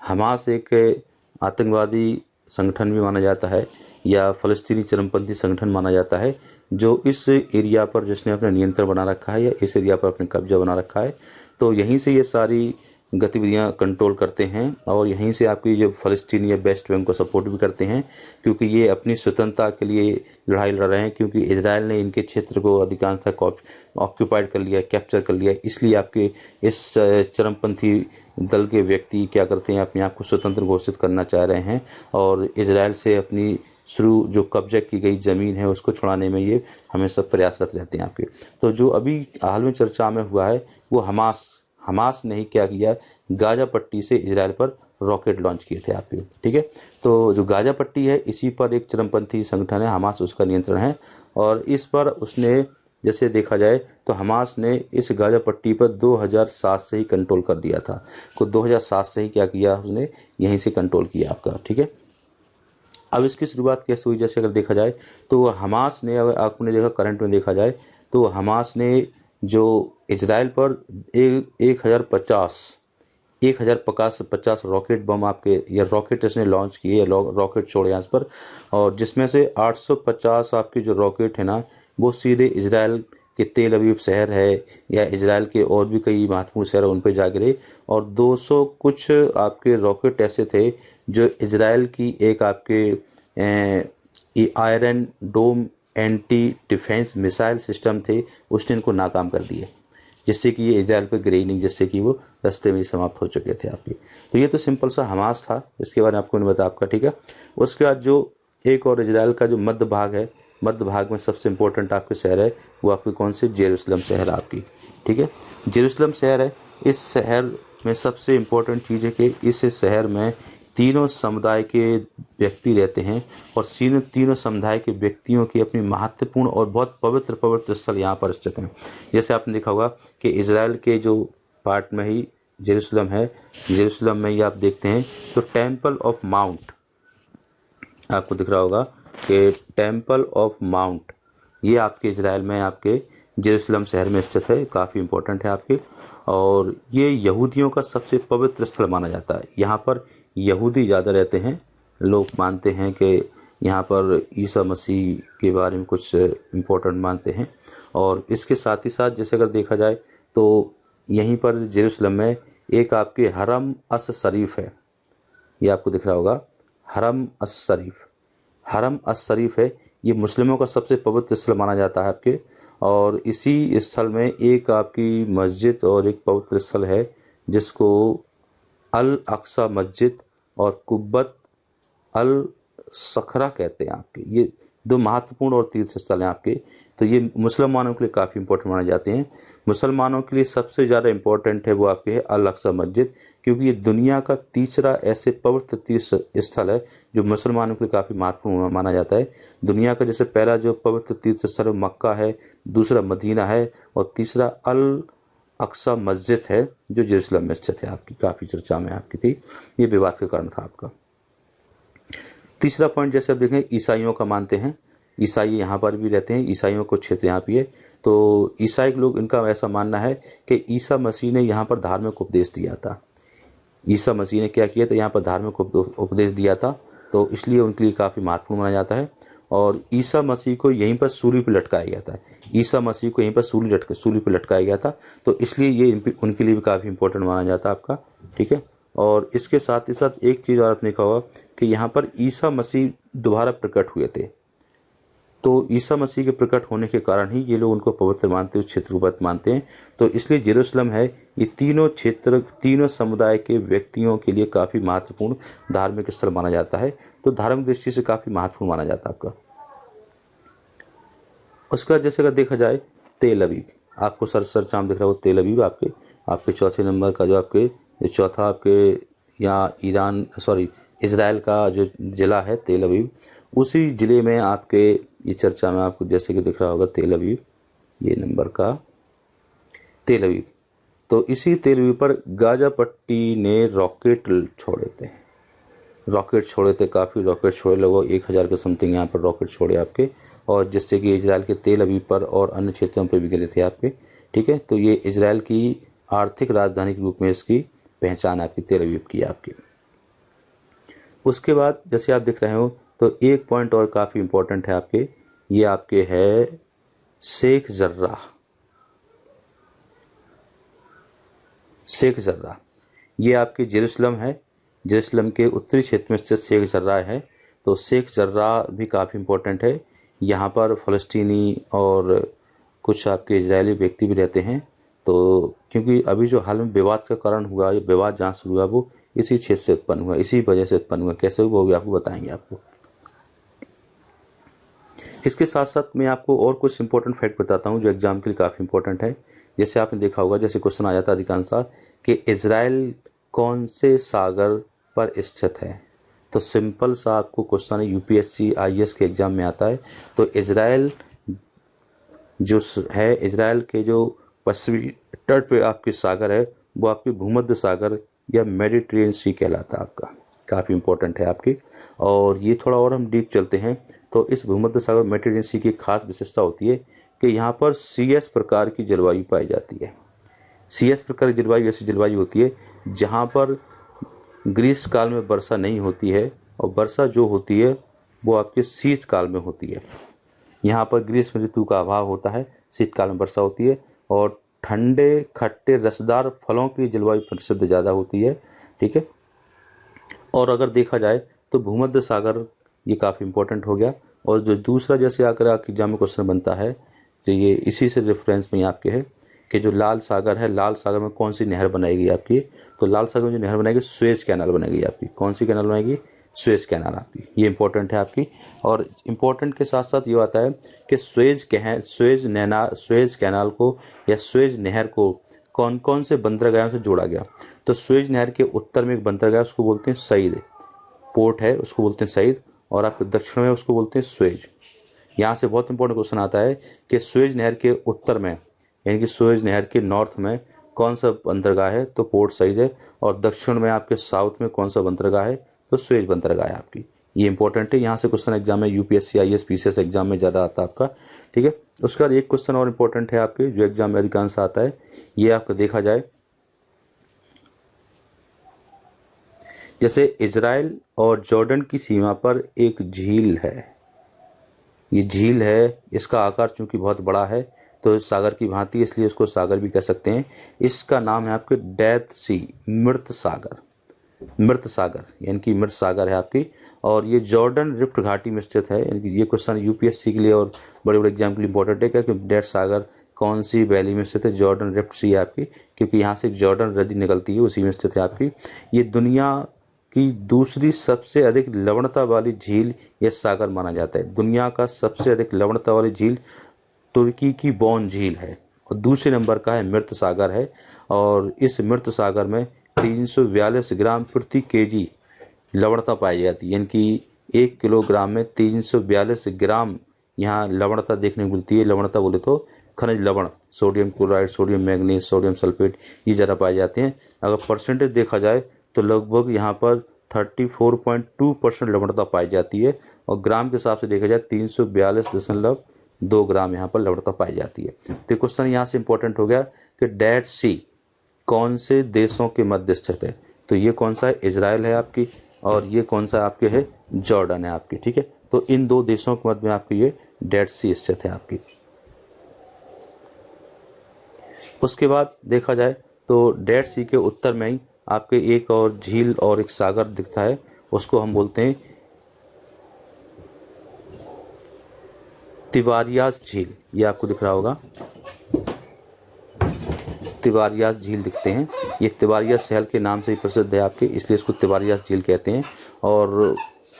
[SPEAKER 1] हमास एक आतंकवादी संगठन भी माना जाता है या फ़लस्तीनी चरमपंथी संगठन माना जाता है, जो इस एरिया पर जिसने अपना नियंत्रण बना रखा है या इस एरिया पर अपने कब्जा बना रखा है। तो यहीं से ये सारी गतिविधियां कंट्रोल करते हैं और यहीं से आपकी जो फ़लस्तीन या वेस्ट बैंक को सपोर्ट भी करते हैं, क्योंकि ये अपनी स्वतंत्रता के लिए लड़ाई लड़ रहे हैं। क्योंकि इजराइल ने इनके क्षेत्र को अधिकांशतः ऑक्यूपाइड कर लिया, कैप्चर कर लिया, इसलिए आपके इस चरमपंथी दल के व्यक्ति क्या करते हैं, अपने आप को स्वतंत्र घोषित करना चाह रहे हैं और इजराइल से अपनी शुरू जो कब्जा की गई ज़मीन है उसको छुड़ाने में ये हमेशा प्रयासरत रहते हैं आपके। तो जो अभी हाल में चर्चा में हुआ है वो हमास ने ही क्या किया, गाजा पट्टी से इजराइल पर रॉकेट लॉन्च किए थे आपके। ठीक है, तो जो गाजा पट्टी है इसी पर एक चरमपंथी संगठन है हमास, उसका नियंत्रण है। और इस पर उसने जैसे देखा जाए तो हमास ने इस गाजा पट्टी पर 2007 से ही कंट्रोल कर दिया था। तो 2007 से ही क्या किया उसने, यहीं से कंट्रोल किया आपका। ठीक है, अब इसकी शुरुआत कैसे हुई, जैसे अगर देखा जाए तो हमास ने, अगर आपने देखा करंट में देखा जाए तो हमास ने जो इजराइल पर 1050 रॉकेट बम आपके या रॉकेट इसने लॉन्च किए, रॉकेट छोड़े यहाँ पर। और जिसमें से 850 आपके जो रॉकेट है ना वो सीधे इजराइल के तेल अवीव शहर है या इजराइल के और भी कई महत्वपूर्ण शहर है उन पर जा गिरे। और 200 कुछ आपके रॉकेट ऐसे थे जो इजराइल की एक आपके iron Dome anti defence missile system थे, उसने इनको नाकाम कर दिए, जिससे कि ये इजराइल पर गिरे नहीं, जिससे कि वो रास्ते में ही समाप्त हो चुके थे आपके। तो ये तो सिंपल सा हमास था, इसके बारे में आपको नहीं बताया आपका। ठीक है, उसके बाद जो एक और इजराइल का जो मध्य भाग है, मध्य भाग में सबसे इम्पोर्टेंट आपके शहर है वो आपके कौन से, जेरूसलम शहर आपकी। ठीक है, जेरूसलम शहर है। इस शहर में सबसे इम्पोर्टेंट चीज़ है कि इस शहर में तीनों समुदाय के व्यक्ति रहते हैं और तीनों समुदाय के व्यक्तियों की अपनी महत्वपूर्ण और बहुत पवित्र स्थल यहाँ पर स्थित हैं। जैसे आपने देखा होगा कि इजराइल के जो पार्ट में ही जेरूसलम है, जेरूसलम में ही आप देखते हैं तो टेम्पल ऑफ माउंट आपको दिख रहा होगा कि टेम्पल ऑफ माउंट ये आपके इजराइल में आपके जेरूसलम शहर में स्थित है, काफ़ी इम्पोर्टेंट है आपके। और ये यहूदियों का सबसे पवित्र स्थल माना जाता है। यहाँ पर यहूदी ज़्यादा रहते हैं, लोग मानते हैं कि यहाँ पर ईसा मसीह के बारे में कुछ इम्पोर्टेंट मानते हैं। और इसके साथ ही साथ जैसे अगर देखा जाए तो यहीं पर जेरूसलम में एक आपके हरम अस शरीफ है, ये आपको दिख रहा होगा हरम अस शरीफ। हरम अस शरीफ है, ये मुस्लिमों का सबसे पवित्र स्थल माना जाता है आपके। और इसी स्थल में एक आपकी मस्जिद और एक पवित्र स्थल है जिसको अल अक्सा मस्जिद और कुब्बत अल सखरा कहते हैं आपके। ये दो महत्वपूर्ण और तीर्थ स्थल हैं आपके। तो ये मुसलमानों के लिए काफ़ी इंपॉर्टेंट माने जाते हैं। मुसलमानों के लिए सबसे ज़्यादा इम्पोर्टेंट है वो आपके है अल अक्सा मस्जिद, क्योंकि ये दुनिया का तीसरा ऐसे पवित्र तीर्थ स्थल है जो मुसलमानों के लिए काफ़ी महत्वपूर्ण माना जाता है। दुनिया का जैसे पहला जो पवित्र तीर्थ स्थल मक्का है, दूसरा मदीना है और तीसरा अल अक्सा मस्जिद है जो जेरूसलम में स्थित है आपकी, काफ़ी चर्चा में आपकी थी, ये विवाद के कारण था आपका। तीसरा पॉइंट जैसे आप देखें ईसाइयों का मानते हैं, ईसाई यहाँ पर भी रहते हैं, ईसाइयों को क्षेत्र यहाँ भी है। तो ईसाई लोग, इनका ऐसा मानना है कि ईसा मसीह ने यहाँ पर धार्मिक उपदेश दिया था। ईसा मसीह ने क्या किया था, यहाँ पर धार्मिक उपदेश दिया था, तो इसलिए उनके लिए काफ़ी महत्वपूर्ण माना जाता है। और ईसा मसीह को यहीं पर सूली पर लटकाया गया था, ईसा मसीह को यहीं पर सूली पर लटकाया गया था, तो इसलिए ये उनके लिए भी काफ़ी इंपॉर्टेंट माना जाता है आपका। ठीक है, और इसके साथ ही साथ एक चीज़ और आपने कहा होगा कि यहाँ पर ईसा मसीह दोबारा प्रकट हुए थे। तो ईसा मसीह के प्रकट होने के कारण ही ये लोग उनको पवित्र मानते हैं, क्षेत्र को पवित्र मानते हैं। तो इसलिए जेरूसलम है ये तीनों क्षेत्र, तीनों समुदाय के व्यक्तियों के लिए काफ़ी महत्वपूर्ण धार्मिक स्थल माना जाता है। तो धार्मिक दृष्टि से काफ़ी महत्वपूर्ण माना जाता है आपका। उसके बाद जैसे अगर देखा जाए तेल अवीव, आपको चाम दिख रहा हो तेल अवीव आपके चौथे नंबर का जो आपके चौथा आपके यहाँ इजराइल का जो ज़िला है तेल अवीव, उसी ज़िले में आपके ये चर्चा में आपको जैसे कि दिख रहा होगा तेल अवीव, ये नंबर का तेल अवीव। तो इसी तेल अवीव पर गाजा पट्टी ने रॉकेट छोड़े थे, काफ़ी रॉकेट छोड़े, लगभग 1000 के समथिंग यहाँ पर रॉकेट छोड़े आपके, और जिससे कि इजराइल के तेल अवीव पर और अन्य क्षेत्रों पर भी गिरे थे आपके। ठीक है, तो ये इजराइल की आर्थिक राजधानी के रूप में इसकी पहचान आपकी तेल अवीव की आपकी। उसके बाद जैसे आप दिख रहे हो तो एक पॉइंट और काफ़ी इंपॉर्टेंट है आपके, ये आपके है शेख जर्राह, ये आपके जेरूसलम है, जेरूसलम के उत्तरी क्षेत्र में स्थित शेख जर्राह है। तो शेख जर्राह भी काफ़ी इंपॉर्टेंट है, यहाँ पर फ़लस्तीनी और कुछ आपके इजरायली व्यक्ति भी रहते हैं। तो क्योंकि अभी जो हाल में विवाद का कारण हुआ, ये विवाद जहाँ शुरू हुआ वो इसी क्षेत्र से उत्पन्न हुआ, इसी वजह से उत्पन्न हुआ, कैसे हुआ वो भी आपको बताएंगे आपको। इसके साथ साथ मैं आपको और कुछ इंपॉर्टेंट फैक्ट बताता हूँ जो एग्जाम के लिए काफ़ी इंपॉर्टेंट है। जैसे आपने देखा होगा, जैसे क्वेश्चन आ जाता है अधिकांश कि इजराइल कौन से सागर पर स्थित है। तो सिंपल सा आपको क्वेश्चन यूपीएससी आईएएस के एग्जाम में आता है। तो इजराइल जो है, इजराइल के जो पश्चिमी तट पे आपके सागर है वो आपके भूमध्य सागर या मेडिटेरेनियन सी कहलाता है आपका। काफ़ी इंपॉर्टेंट है आपकी। और ये थोड़ा और हम डीप चलते हैं तो इस भूमध्य सागर मेडिटेरेनियन सी की खास विशेषता होती है कि यहाँ पर CS प्रकार की जलवायु पाई जाती है। CS प्रकार की जलवायु ऐसी जलवायु होती है जहाँ पर ग्रीष्म काल में वर्षा नहीं होती है और वर्षा जो होती है वो आपके शीत काल में होती है। यहाँ पर ग्रीष्म ऋतु का अभाव होता है, शीतकाल में वर्षा होती है और ठंडे खट्टे रसदार फलों की जलवायु प्रसिद्ध ज़्यादा होती है। ठीक है। और अगर देखा जाए तो भूमध्य सागर ये काफ़ी इंपॉर्टेंट हो गया। और जो दूसरा, जैसे आकर आपके एग्जाम में क्वेश्चन बनता है तो ये इसी से रेफरेंस में आपके है कि जो लाल सागर है, लाल सागर में कौन सी नहर बनाएगी आपकी। तो लाल सागर में जो नहर बनाएगी सुएज कैनाल बनेगी आपकी। कौन सी कैनाल बनेगी? सुएज कैनाल आपकी। ये इंपॉर्टेंट है आपकी। और इंपॉर्टेंट के साथ साथ ये आता है कि सुएज कैनाल को या सुएज नहर को कौन कौन से बंदरगाहों से जोड़ा गया। तो सुएज नहर के उत्तर में एक बंदरगाह, उसको बोलते हैं सईद पोर्ट है, उसको बोलते हैं सईद। और आपके दक्षिण में उसको बोलते हैं सुएज। यहाँ से बहुत इंपॉर्टेंट क्वेश्चन आता है कि सुएज नहर के उत्तर में यानी कि सुएज नहर के नॉर्थ में कौन सा बंदरगाह है। तो पोर्ट सईद है। और दक्षिण में आपके साउथ में कौन सा बंदरगाह है। तो सुएज बंदरगाह है आपकी। ये इंपॉर्टेंट है। यहाँ से क्वेश्चन एग्जाम में यूपीएससी आईएएस पीसीएस एग्जाम में ज़्यादा आता है आपका। ठीक है। उसके बाद एक क्वेश्चन और इंपॉर्टेंट है आपके जो एग्जाम में अधिकांश आता है। ये आपका देखा जाए, जैसे इजराइल और जॉर्डन की सीमा पर एक झील है। ये झील है, इसका आकार चूंकि बहुत बड़ा है तो सागर की भांति, इसलिए उसको सागर भी कह सकते हैं। इसका नाम है आपके डेथ सी, मृत सागर। मृत सागर यानी कि मृत सागर है आपकी। और ये जॉर्डन रिफ्ट घाटी में स्थित है। यानी कि ये क्वेश्चन यूपीएससी के लिए और बड़े बड़े एग्जाम के लिए इंपॉर्टेंट है। क्या कि डेथ सागर कौन सी वैली में स्थित है? जॉर्डन रिफ्ट सी आपकी, क्योंकि यहाँ से जॉर्डन नदी निकलती है, उसी में स्थित है आपकी। ये दुनिया की दूसरी सबसे अधिक लवणता वाली झील या सागर माना जाता है। दुनिया का सबसे अधिक लवणता वाली झील तुर्की की बोन झील है और दूसरे नंबर का है मृत सागर है। और इस मृत सागर में 342 ग्राम प्रति केजी लवणता पाई जाती है। यानी कि 1 किलोग्राम में 342 ग्राम यहाँ लवणता देखने को मिलती है। लवणता बोले तो खनिज लवण, sodium chloride, sodium manganese, sodium sulphate, ये ज़्यादा पाए जाते हैं। अगर परसेंटेज देखा जाए तो लगभग यहाँ पर 34.2% लवणता पाई जाती है। और ग्राम के हिसाब से देखा जाए 342.2 ग्राम यहाँ पर लवणता पाई जाती है। तो क्वेश्चन यहाँ से इंपॉर्टेंट हो गया कि डेड सी कौन से देशों के मध्य स्थित है। तो ये कौन सा है? इजराइल है आपकी। और ये कौन सा आपके है? जॉर्डन है आपकी। ठीक है। तो इन दो देशों के मध्य में आपकी ये डेड सी स्थित है आपकी। उसके बाद देखा जाए तो डेड सी के उत्तर में ही आपके एक और झील और एक सागर दिखता है, उसको हम बोलते हैं तिबारियास झील। ये आपको दिख रहा होगा, तिबारियास झील दिखते हैं। ये तिबारियास शहर के नाम से ही प्रसिद्ध है आपके, इसलिए इसको तिबारियास झील कहते हैं। और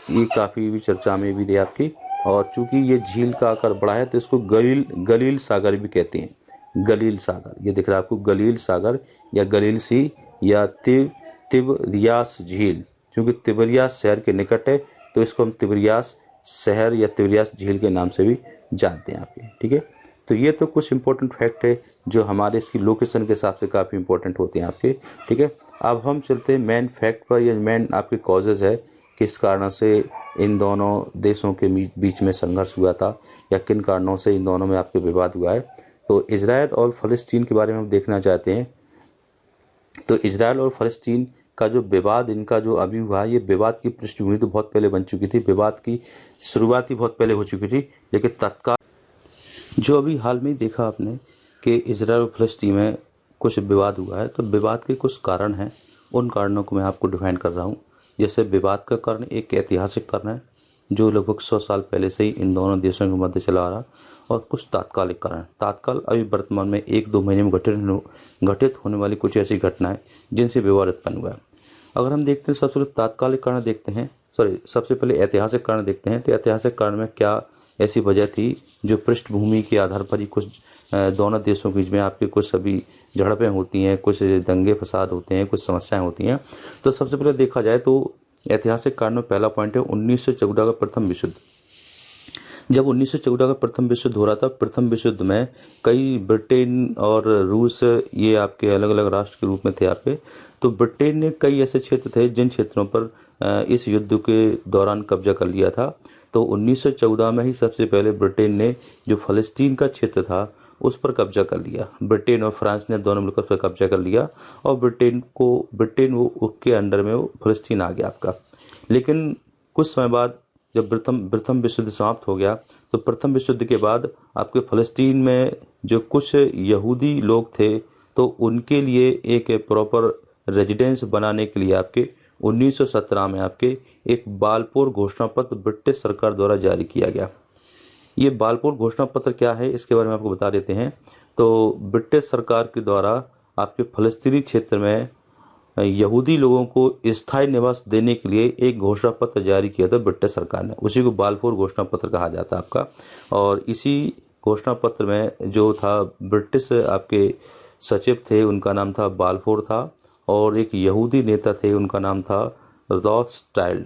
[SPEAKER 1] ये काफ़ी भी चर्चा में भी रही आपकी। और चूंकि ये झील का आकार बड़ा है तो इसको गलील सागर भी कहते हैं। गलील सागर, ये दिख रहा है आपको, गलील सागर या गलील सी या तिबरियास झील। क्योंकि तिबरियास शहर के निकट है तो इसको हम तिबरियास शहर या तिबरियास झील के नाम से भी जानते हैं आपके। ठीक है। तो ये तो कुछ इंपॉर्टेंट फैक्ट है जो हमारे इसकी लोकेशन के हिसाब से काफ़ी इंपॉर्टेंट होते हैं आपके। ठीक है। अब हम चलते हैं मेन फैक्ट पर या मेन आपके कॉजेज़ है, किस कारण से इन दोनों देशों के बीच में संघर्ष हुआ था या किन कारणों से इन दोनों में आपके विवाद हुआ है। तो इजराइल और फ़लस्तीन के बारे में हम देखना चाहते हैं। तो इजराइल और फ़लस्तीन का जो विवाद इनका जो अभी हुआ, ये विवाद की पृष्ठभूमि तो बहुत पहले बन चुकी थी, विवाद की शुरुआत ही बहुत पहले हो चुकी थी। लेकिन तत्काल जो अभी हाल में देखा आपने कि इजराइल और फ़लस्तीन में कुछ विवाद हुआ है, तो विवाद के कुछ कारण हैं। उन कारणों को मैं आपको डिफाइन कर रहा हूँ। जैसे विवाद का कारण एक ऐतिहासिक कारण है जो लगभग 100 साल पहले से ही इन दोनों देशों के मध्य चला आ रहा, और कुछ तात्कालिक कारण। तात्काल अभी वर्तमान में 1-2 महीने में घटित होने वाली कुछ ऐसी घटनाएं जिनसे विवाद उत्पन्न हुआ है। अगर हम देखते हैं सबसे पहले तात्कालिक कारण देखते हैं, सबसे पहले ऐतिहासिक कारण देखते हैं। तो ऐतिहासिक कारण में क्या ऐसी वजह थी जो पृष्ठभूमि के आधार पर ही कुछ दोनों देशों के बीच में आपके कुछ सभी झड़पें होती हैं, कुछ दंगे फसाद होते हैं, कुछ समस्याएं होती हैं। तो सबसे पहले देखा जाए तो ऐतिहासिक कारण में पहला पॉइंट है 1914 का प्रथम विश्व युद्ध। जब 1914 का प्रथम विश्व युद्ध हो रहा था, प्रथम विश्व युद्ध में कई ब्रिटेन और रूस ये आपके अलग अलग राष्ट्र के रूप में थे आपके। तो ब्रिटेन ने कई ऐसे क्षेत्र थे जिन क्षेत्रों पर इस युद्ध के दौरान कब्जा कर लिया था। तो 1914 में ही सबसे पहले ब्रिटेन ने जो फलस्तीन का क्षेत्र था उस पर कब्जा कर लिया। ब्रिटेन और फ्रांस ने दोनों मिलकर उस पर कब्जा कर लिया और ब्रिटेन वो उसके अंडर में वो फलस्तीन आ गया आपका। लेकिन कुछ समय बाद जब प्रथम विश्व युद्ध समाप्त हो गया तो प्रथम विश्व युद्ध के बाद आपके फलस्तीन में जो कुछ यहूदी लोग थे तो उनके लिए एक प्रॉपर रेजिडेंस बनाने के लिए आपके 1917 में आपके एक बालपोर घोषणा पत्र ब्रिटिश सरकार द्वारा जारी किया गया। ये बालपोर घोषणा पत्र क्या है इसके बारे में आपको बता देते हैं। तो ब्रिटिश सरकार के द्वारा आपके फलस्तीनी क्षेत्र में यहूदी लोगों को स्थायी निवास देने के लिए एक घोषणा पत्र जारी किया था ब्रिटिश सरकार ने, उसी को बालफोर घोषणा पत्र कहा जाता है आपका। और इसी घोषणा पत्र में जो था ब्रिटिश आपके सचिव थे उनका नाम था बालफोर था और एक यहूदी नेता थे उनका नाम था रॉथस्टाइल्ड।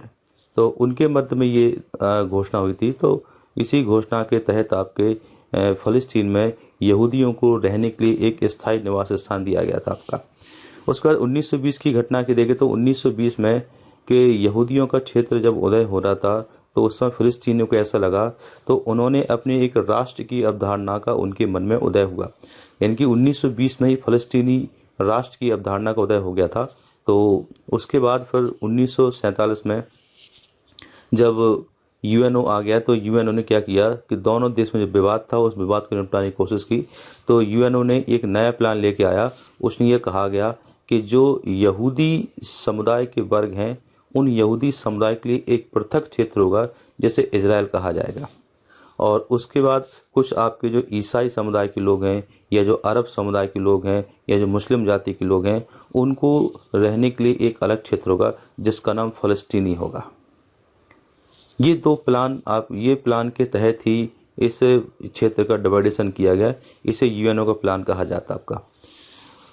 [SPEAKER 1] तो उनके मध्य में ये घोषणा हुई थी। तो इसी घोषणा के तहत आपके फलस्तीन में यहूदियों को रहने के लिए एक स्थायी निवास स्थान दिया गया था आपका। उसके बाद 1920 की घटना की देखें तो 1920 में के यहूदियों का क्षेत्र जब उदय हो रहा था तो उस समय फिलिस्तीनियों को ऐसा लगा तो उन्होंने अपने एक राष्ट्र की अवधारणा का उनके मन में उदय हुआ। यानी कि 1920 में ही फलस्तीनी राष्ट्र की अवधारणा का उदय हो गया था। तो उसके बाद फिर 1947 में जब यूएनओ आ गया तो यूएनओ ने क्या किया कि दोनों देश में जो विवाद था उस विवाद को निपटाने की कोशिश की। तो यूएनओ ने एक नया प्लान लेके आया। उसने ये कहा गया कि जो यहूदी समुदाय के वर्ग हैं उन यहूदी समुदाय के लिए एक पृथक क्षेत्र होगा जैसे इजराइल कहा जाएगा। और उसके बाद कुछ आपके जो ईसाई समुदाय के लोग हैं या जो अरब समुदाय के लोग हैं या जो मुस्लिम जाति के लोग हैं उनको रहने के लिए एक अलग क्षेत्र होगा जिसका नाम फलस्तीनी होगा। ये दो प्लान ये प्लान के तहत ही इस क्षेत्र का डिवाइडेशन किया गया। इसे यूएनओ का प्लान कहा जाता है आपका।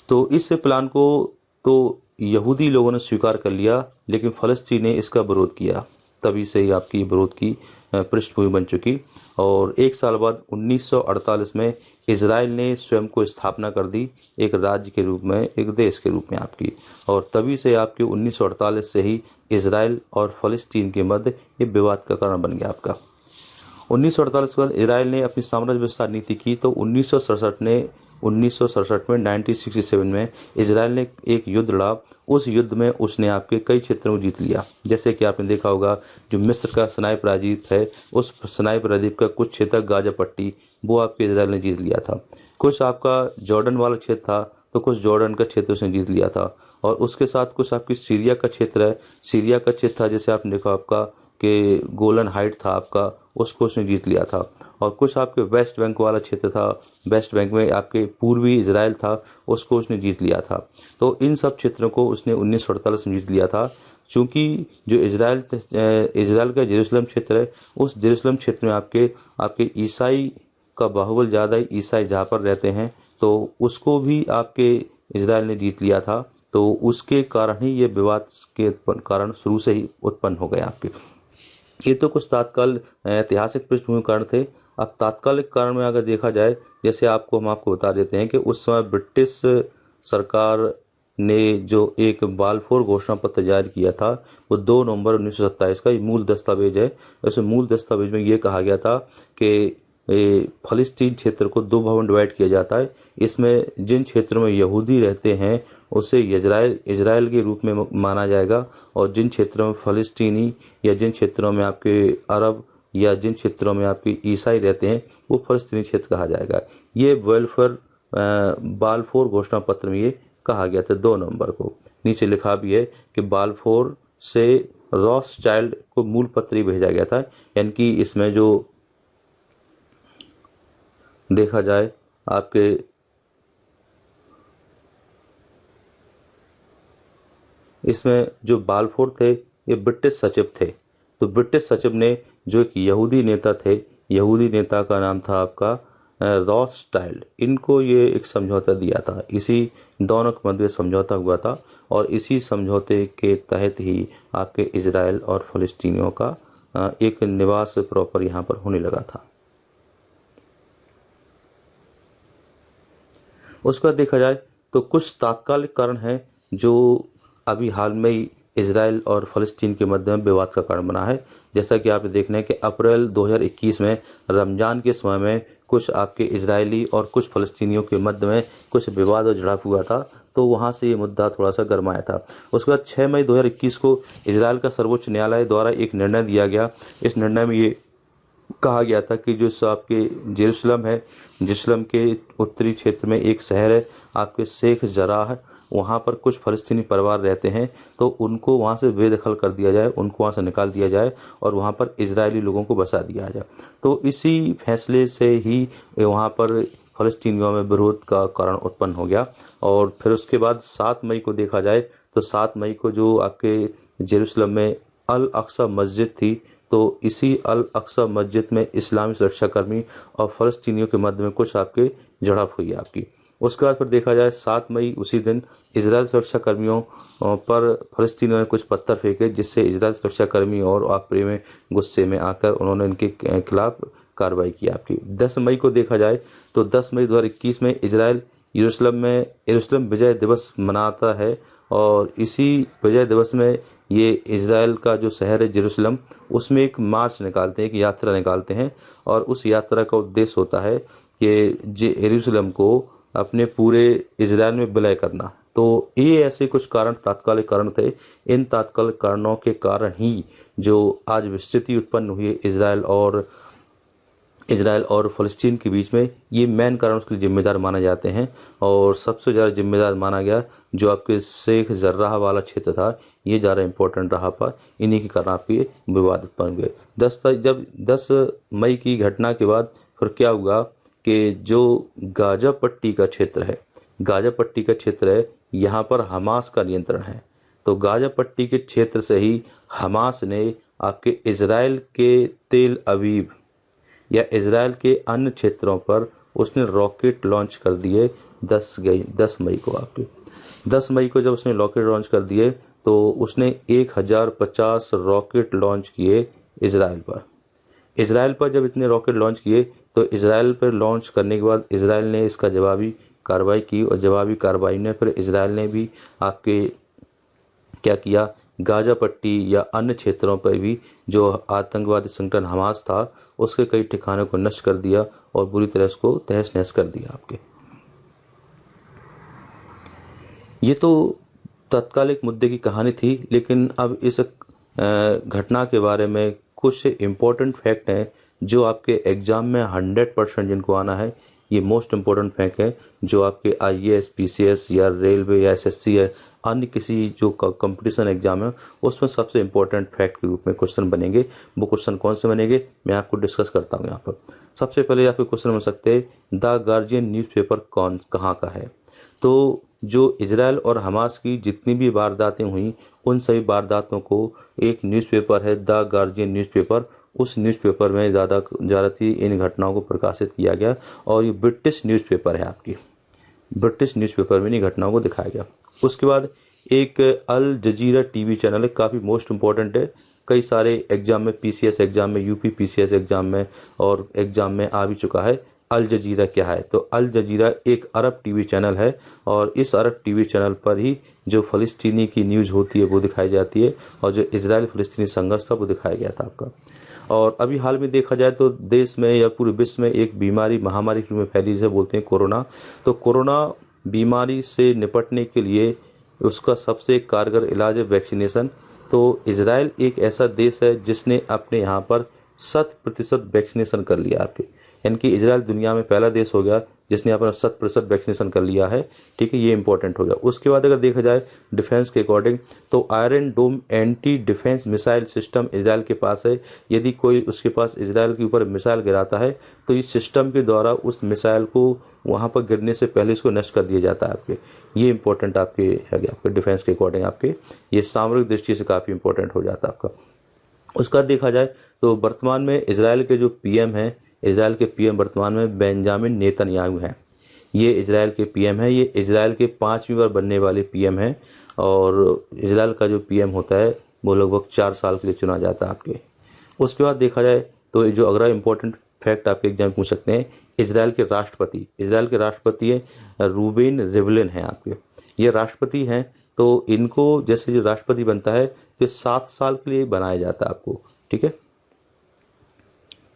[SPEAKER 1] तो इस प्लान को तो यहूदी लोगों ने स्वीकार कर लिया लेकिन फलस्तीन ने इसका विरोध किया। तभी से ही आपकी विरोध की पृष्ठभूमि बन चुकी। और एक साल बाद 1948 में इजराइल ने स्वयं को स्थापना कर दी एक राज्य के रूप में, एक देश के रूप में आपकी। और तभी से आपके 1948 से ही इजराइल और फलस्तीन के मध्य ये विवाद का कारण बन गया आपका। 1948 के बाद इजराइल ने अपनी साम्राज्य विस्तार नीति की। तो 1967 में 1967 में इजराइल ने एक युद्ध लड़ा। उस युद्ध में उसने आपके कई क्षेत्रों को जीत लिया। जैसे कि आपने देखा होगा जो मिस्र का सनाई प्रायद्वीप है उस सनाई प्रायद्वीप का कुछ क्षेत्र गाजा पट्टी वो आपके इजराइल ने जीत लिया था। कुछ आपका जॉर्डन वाला क्षेत्र था तो कुछ जॉर्डन का क्षेत्र उसने जीत लिया था। और उसके साथ कुछ आपकी सीरिया का क्षेत्र है, सीरिया का क्षेत्र था जैसे आपने देखा आपका कि गोलन हाइट था आपका, उसको उसने जीत लिया था। और कुछ आपके वेस्ट बैंक वाला क्षेत्र था, वेस्ट बैंक में आपके पूर्वी इजराइल था, उसको उसने जीत लिया था। तो इन सब क्षेत्रों को उसने 1948 में जीत लिया था। चूंकि जो इजराइल का जेरूसलम क्षेत्र है उस जेरूसलम क्षेत्र में आपके ईसाई का बाहुबल ज़्यादा है, ईसाई जहाँ पर रहते हैं तो उसको भी आपके इजराइल ने जीत लिया था। तो उसके कारण ही ये विवाद के कारण शुरू से ही उत्पन्न हो गए आपके। ये तो कुछ तात्काल ऐतिहासिक पृष्ठभूमि कारण थे। अब तात्कालिक कारण में अगर देखा जाए जैसे हम आपको बता देते हैं कि उस समय ब्रिटिश सरकार ने जो एक बालफोर घोषणा पत्र जारी किया था वो 2 नवंबर 1927 का मूल दस्तावेज है। उस मूल दस्तावेज में ये कहा गया था कि फलस्तीन क्षेत्र को 2 भागों में डिवाइड किया जाता है। इसमें जिन क्षेत्रों में यहूदी रहते हैं उसे इजराइल के रूप में माना जाएगा और जिन क्षेत्रों में फलस्तीनी या जिन क्षेत्रों में आपके अरब या जिन क्षेत्रों में आपके ईसाई रहते हैं वो फलस्तीनी क्षेत्र कहा जाएगा। ये बालफोर घोषणा पत्र में ये कहा गया था 2 नवंबर को। नीचे लिखा भी है कि बालफोर से रॉथस्चाइल्ड को मूल पत्र ही भेजा गया था। यानी कि इसमें जो देखा जाए आपके इसमें जो बालफोर थे ये ब्रिटिश सचिव थे। तो ब्रिटिश सचिव ने जो एक यहूदी नेता थे यहूदी नेता का नाम था आपका रॉथस्टाइल्ड। इनको ये एक समझौता दिया था, इसी दोनों के मध्य समझौता हुआ था और इसी समझौते के तहत ही आपके इजराइल और फ़लस्तीनियों का एक निवास प्रॉपर यहाँ पर होने लगा था। उसका देखा जाए तो कुछ तात्कालिक कारण हैं जो अभी हाल में ही इजराइल और फ़लस्तीन के मध्य में विवाद का कारण बना है। जैसा कि आप देख रहे हैं कि अप्रैल 2021 में रमज़ान के समय में कुछ आपके इजरायली और कुछ फ़लस्तीनियों के मध्य में कुछ विवाद और झड़प हुआ था, तो वहाँ से ये मुद्दा थोड़ा सा गर्माया था। उसके बाद 6 मई 2021 को इजराइल का सर्वोच्च न्यायालय द्वारा एक निर्णय दिया गया। इस निर्णय में ये कहा गया था कि जो आपके जेरूसलम है, जेरूसलम के उत्तरी क्षेत्र में एक शहर है आपके शेख जराह, वहाँ पर कुछ फ़लस्तीनी परिवार रहते हैं, तो उनको वहाँ से बेदखल कर दिया जाए, उनको वहाँ से निकाल दिया जाए और वहाँ पर इजरायली लोगों को बसा दिया जाए। तो इसी फैसले से ही वहाँ पर फ़लस्तीनियों में विरोध का कारण उत्पन्न हो गया। और फिर उसके बाद 7 मई को देखा जाए तो 7 मई को जो आपके जेरूसलम में अल अक्सा मस्जिद थी, तो इसी अल अक्सा मस्जिद में इस्लामी सुरक्षाकर्मी और फ़लस्तीनियों के मध्य में कुछ आपके झड़प हुई आपकी। उसके बाद फिर देखा जाए 7 मई उसी दिन इजराइल सुरक्षाकर्मियों पर फ़लस्तीनियों ने कुछ पत्थर फेंके, जिससे इजराइल सुरक्षाकर्मी और आपरे में गुस्से में आकर उन्होंने इनके खिलाफ कार्रवाई की आपकी। 10 मई को देखा जाए तो 10 मई 2021 में इजराइल यरूशलेम विजय दिवस मनाता है और इसी विजय दिवस में ये इजराइल का जो शहर है जेरूसलम, उसमें एक मार्च निकालते हैं, एक यात्रा निकालते हैं और उस यात्रा का उद्देश्य होता है कि जेरूसलम को अपने पूरे इजराइल में विलय करना। तो ये ऐसे कुछ कारण, तात्कालिक कारण थे। इन तात्कालिक कारणों के कारण ही जो आज विस्तृति उत्पन्न हुई है इजराइल और फ़लस्तीन के बीच में, ये मेन कारण उसके लिए जिम्मेदार माने जाते हैं। और सबसे ज़्यादा जिम्मेदार माना गया जो आपके शेख जर्राह वाला क्षेत्र था, ये ज़्यादा इम्पोर्टेंट रहा पर इन्हीं के कारण आपके विवाद उत्पन्न हुए। 10 मई की घटना के बाद फिर क्या हुआ कि जो गाजा पट्टी का क्षेत्र है, यहाँ पर हमास का नियंत्रण है। तो गाजा पट्टी के क्षेत्र से ही हमास ने आपके इजराइल के तेल अवीव या इजराइल के अन्य क्षेत्रों पर उसने रॉकेट लॉन्च कर दिए। 10 मई को आपके 10 मई को जब उसने रॉकेट लॉन्च कर दिए तो उसने 1050 रॉकेट लॉन्च किए इजराइल पर जब इतने रॉकेट लॉन्च किए तो इजराइल पर लॉन्च करने के बाद इजराइल ने इसका जवाबी कार्रवाई की और जवाबी कार्रवाई में फिर इजराइल ने भी आपके क्या किया, गाजा पट्टी या अन्य क्षेत्रों पर भी जो आतंकवादी संगठन हमास था उसके कई ठिकानों को नष्ट कर दिया और बुरी तरह उसको तहस नहस कर दिया आपके। ये तो तात्कालिक मुद्दे की कहानी थी, लेकिन अब इस घटना के बारे में कुछ इम्पोर्टेंट फैक्ट हैं जो आपके एग्जाम में 100% जिनको आना है। ये मोस्ट इम्पोर्टेंट फैक्ट है जो आपके IAS, PCS या रेलवे या SSC या अन्य किसी जो कंपटीशन एग्जाम है उसमें सबसे इम्पोर्टेंट फैक्ट के रूप में क्वेश्चन बनेंगे। वो क्वेश्चन कौन से बनेंगे मैं आपको डिस्कस करता हूँ यहाँ पर। सबसे पहले आपके क्वेश्चन बन सकते हैं, द गार्जियन न्यूज़पेपर कहाँ का है। तो जो इजराइल और हमास की जितनी भी वारदातें हुई उन सभी वारदातों को एक न्यूज़पेपर है द गार्जियन न्यूज़पेपर, उस न्यूज़पेपर में ज़्यादातर इन घटनाओं को प्रकाशित किया गया और ये ब्रिटिश न्यूज़पेपर है आपकी। ब्रिटिश न्यूज़पेपर में इन घटनाओं को दिखाया गया। उसके बाद एक अल जजीरा टीवी चैनल है, काफ़ी मोस्ट इम्पोर्टेंट है। कई सारे एग्जाम में, PCS एग्जाम में, UP PCS एग्जाम में और एग्जाम में आ भी चुका है। अल जजीरा क्या है? तो अल जजीरा एक अरब टीवी चैनल है और इस अरब टीवी चैनल पर ही जो फ़लस्तीनी की न्यूज़ होती है वो दिखाई जाती है और जो इजराइल फ़लस्तीनी संघर्ष था वो दिखाया गया था आपका। और अभी हाल में देखा जाए तो देश में या पूरे विश्व में एक महामारी के रूप में फैली जिसे बोलते हैं कोरोना। तो कोरोना बीमारी से निपटने के लिए उसका सबसे कारगर इलाज है वैक्सीनेशन। तो इजराइल एक ऐसा देश है जिसने अपने यहाँ पर 100% वैक्सीनेशन कर लिया आपके, यानी कि इजराइल दुनिया में पहला देश हो गया जिसने अपना 100% वैक्सीनेशन कर लिया है। ठीक है, ये इंपॉर्टेंट हो गया। उसके बाद अगर देखा जाए डिफेंस के अकॉर्डिंग तो Iron Dome anti defence missile system Israel के पास है। यदि कोई उसके पास इजराइल के ऊपर मिसाइल गिराता है तो इस सिस्टम के द्वारा उस मिसाइल को वहाँ पर गिरने से पहले इसको नष्ट कर दिया जाता है आपके। ये इंपॉर्टेंट आपके है आपके डिफेंस के अकॉर्डिंग आपके, ये सामरिक दृष्टि से काफ़ी इंपॉर्टेंट हो जाता है आपका। उसका देखा जाए तो वर्तमान में इजराइल के जो पीएम हैं, इजराइल के पीएम वर्तमान में बेंजामिन नेतन्याहू हैं। ये इजराइल के पीएम हैं। ये इजराइल के 5वीं बार बनने वाले पीएम हैं और इजराइल का जो पीएम होता है वो लगभग 4 साल के लिए चुना जाता है आपके। उसके बाद देखा जाए तो जो अगला इम्पोर्टेंट फैक्ट आपके एग्जाम में पूछ सकते हैं, इजराइल के राष्ट्रपति है रूबेन रिवलिन हैं आपके। ये राष्ट्रपति हैं, तो इनको जैसे जो राष्ट्रपति बनता है तो 7 साल के लिए बनाया जाता है आपको, ठीक है।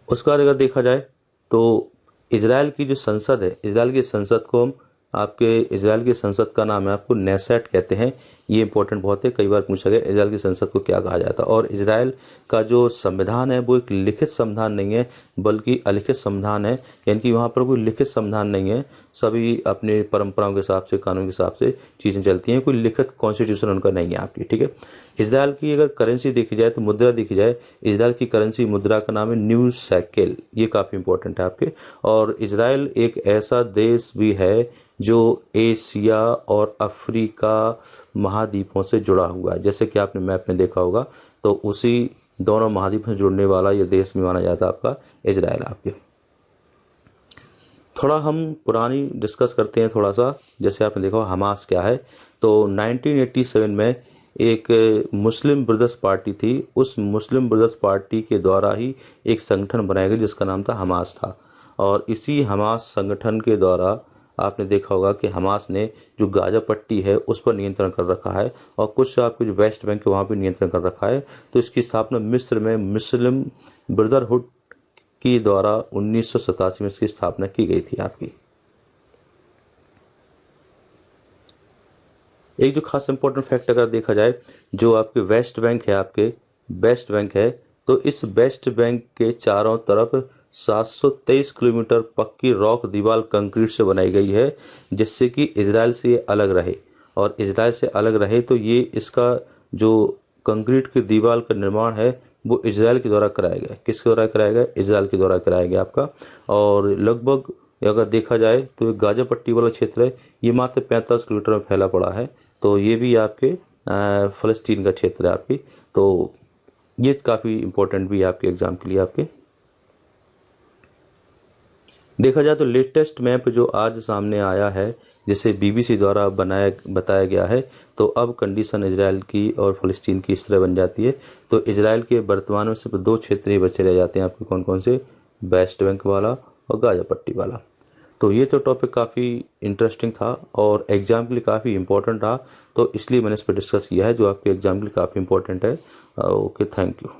[SPEAKER 1] उसके बाद अगर देखा जाए तो इजराइल की जो संसद है, इजराइल की संसद को हम आपके इजराइल की संसद का नाम है आपको नेसेट कहते हैं। ये इंपॉर्टेंट बहुत है, कई बार पूछा गया इजराइल की संसद को क्या कहा जाता है। और इजराइल का जो संविधान है वो एक लिखित संविधान नहीं है बल्कि अलिखित संविधान है, यानी कि वहाँ पर कोई लिखित संविधान नहीं है, सभी अपने परंपराओं के हिसाब से, कानून के हिसाब से चीज़ें चलती हैं, कोई लिखित कॉन्स्टिट्यूशन उनका नहीं है आपकी, ठीक है। इजराइल की अगर करेंसी देखी जाए तो मुद्रा देखी जाए, इजराइल की करेंसी मुद्रा का नाम है न्यू शेकेल। ये काफ़ी इंपॉर्टेंट है आपके। और इजराइल एक ऐसा देश भी है जो एशिया और अफ्रीका महाद्वीपों से जुड़ा हुआ है, जैसे कि आपने मैप में देखा होगा, तो उसी दोनों महाद्वीप से जुड़ने वाला ये देश भी माना जाता है आपका इजराइल आपके। थोड़ा हम पुरानी डिस्कस करते हैं थोड़ा सा, जैसे आपने देखा हमास क्या है। तो 1987 में एक मुस्लिम ब्रदर्स पार्टी थी, उस मुस्लिम ब्रदर्स पार्टी के द्वारा ही एक संगठन बनाया गया जिसका नाम था हमास था। और इसी हमास संगठन के द्वारा आपने देखा होगा कि हमास ने जो गाजा पट्टी है उस पर नियंत्रण कर रखा है और कुछ आपके जो वेस्ट बैंक है वहाँ पर नियंत्रण कर रखा है। तो इसकी स्थापना मिस्र में मुस्लिम ब्रदरहुड की द्वारा 1987 में इसकी स्थापना की गई थी आपकी। एक जो खास इंपॉर्टेंट फैक्ट अगर देखा जाए, जो आपके वेस्ट बैंक है, आपके वेस्ट बैंक है, तो इस वेस्ट बैंक के चारों तरफ 723 किलोमीटर पक्की रॉक दीवार कंक्रीट से बनाई गई है, जिससे कि इजराइल से ये अलग रहे। और इजराइल से अलग रहे तो ये इसका जो कंक्रीट की दीवार का निर्माण है वो इजराइल के द्वारा कराया गया। किसके द्वारा कराया गया? इजराइल के द्वारा कराया गया आपका। और लगभग अगर देखा जाए तो गाजा पट्टी वाला क्षेत्र है, ये मात्र 45 किलोमीटर में फैला पड़ा है। तो ये भी आपके फ़लस्तीन का क्षेत्र है आपकी। तो ये काफ़ी इंपॉर्टेंट भी है आपके एग्जाम के लिए आपके। देखा जाए तो लेटेस्ट मैप जो आज सामने आया है, जिसे बीबीसी द्वारा बताया गया है, तो अब कंडीशन इजराइल की और फ़लस्तीन की इस तरह बन जाती है। तो इजराइल के वर्तमान में सिर्फ 2 क्षेत्र ही बचे रह जाते हैं आपके, कौन कौन से? वेस्ट बैंक वाला और गाजा पट्टी वाला। तो ये तो टॉपिक काफ़ी इंटरेस्टिंग था और एग्जाम के लिए काफ़ी इंपॉर्टेंट रहा, तो इसलिए मैंने इस पर डिस्कस किया है, जो आपके एग्जाम के लिए काफ़ी इंपॉर्टेंट है। Okay, thank you.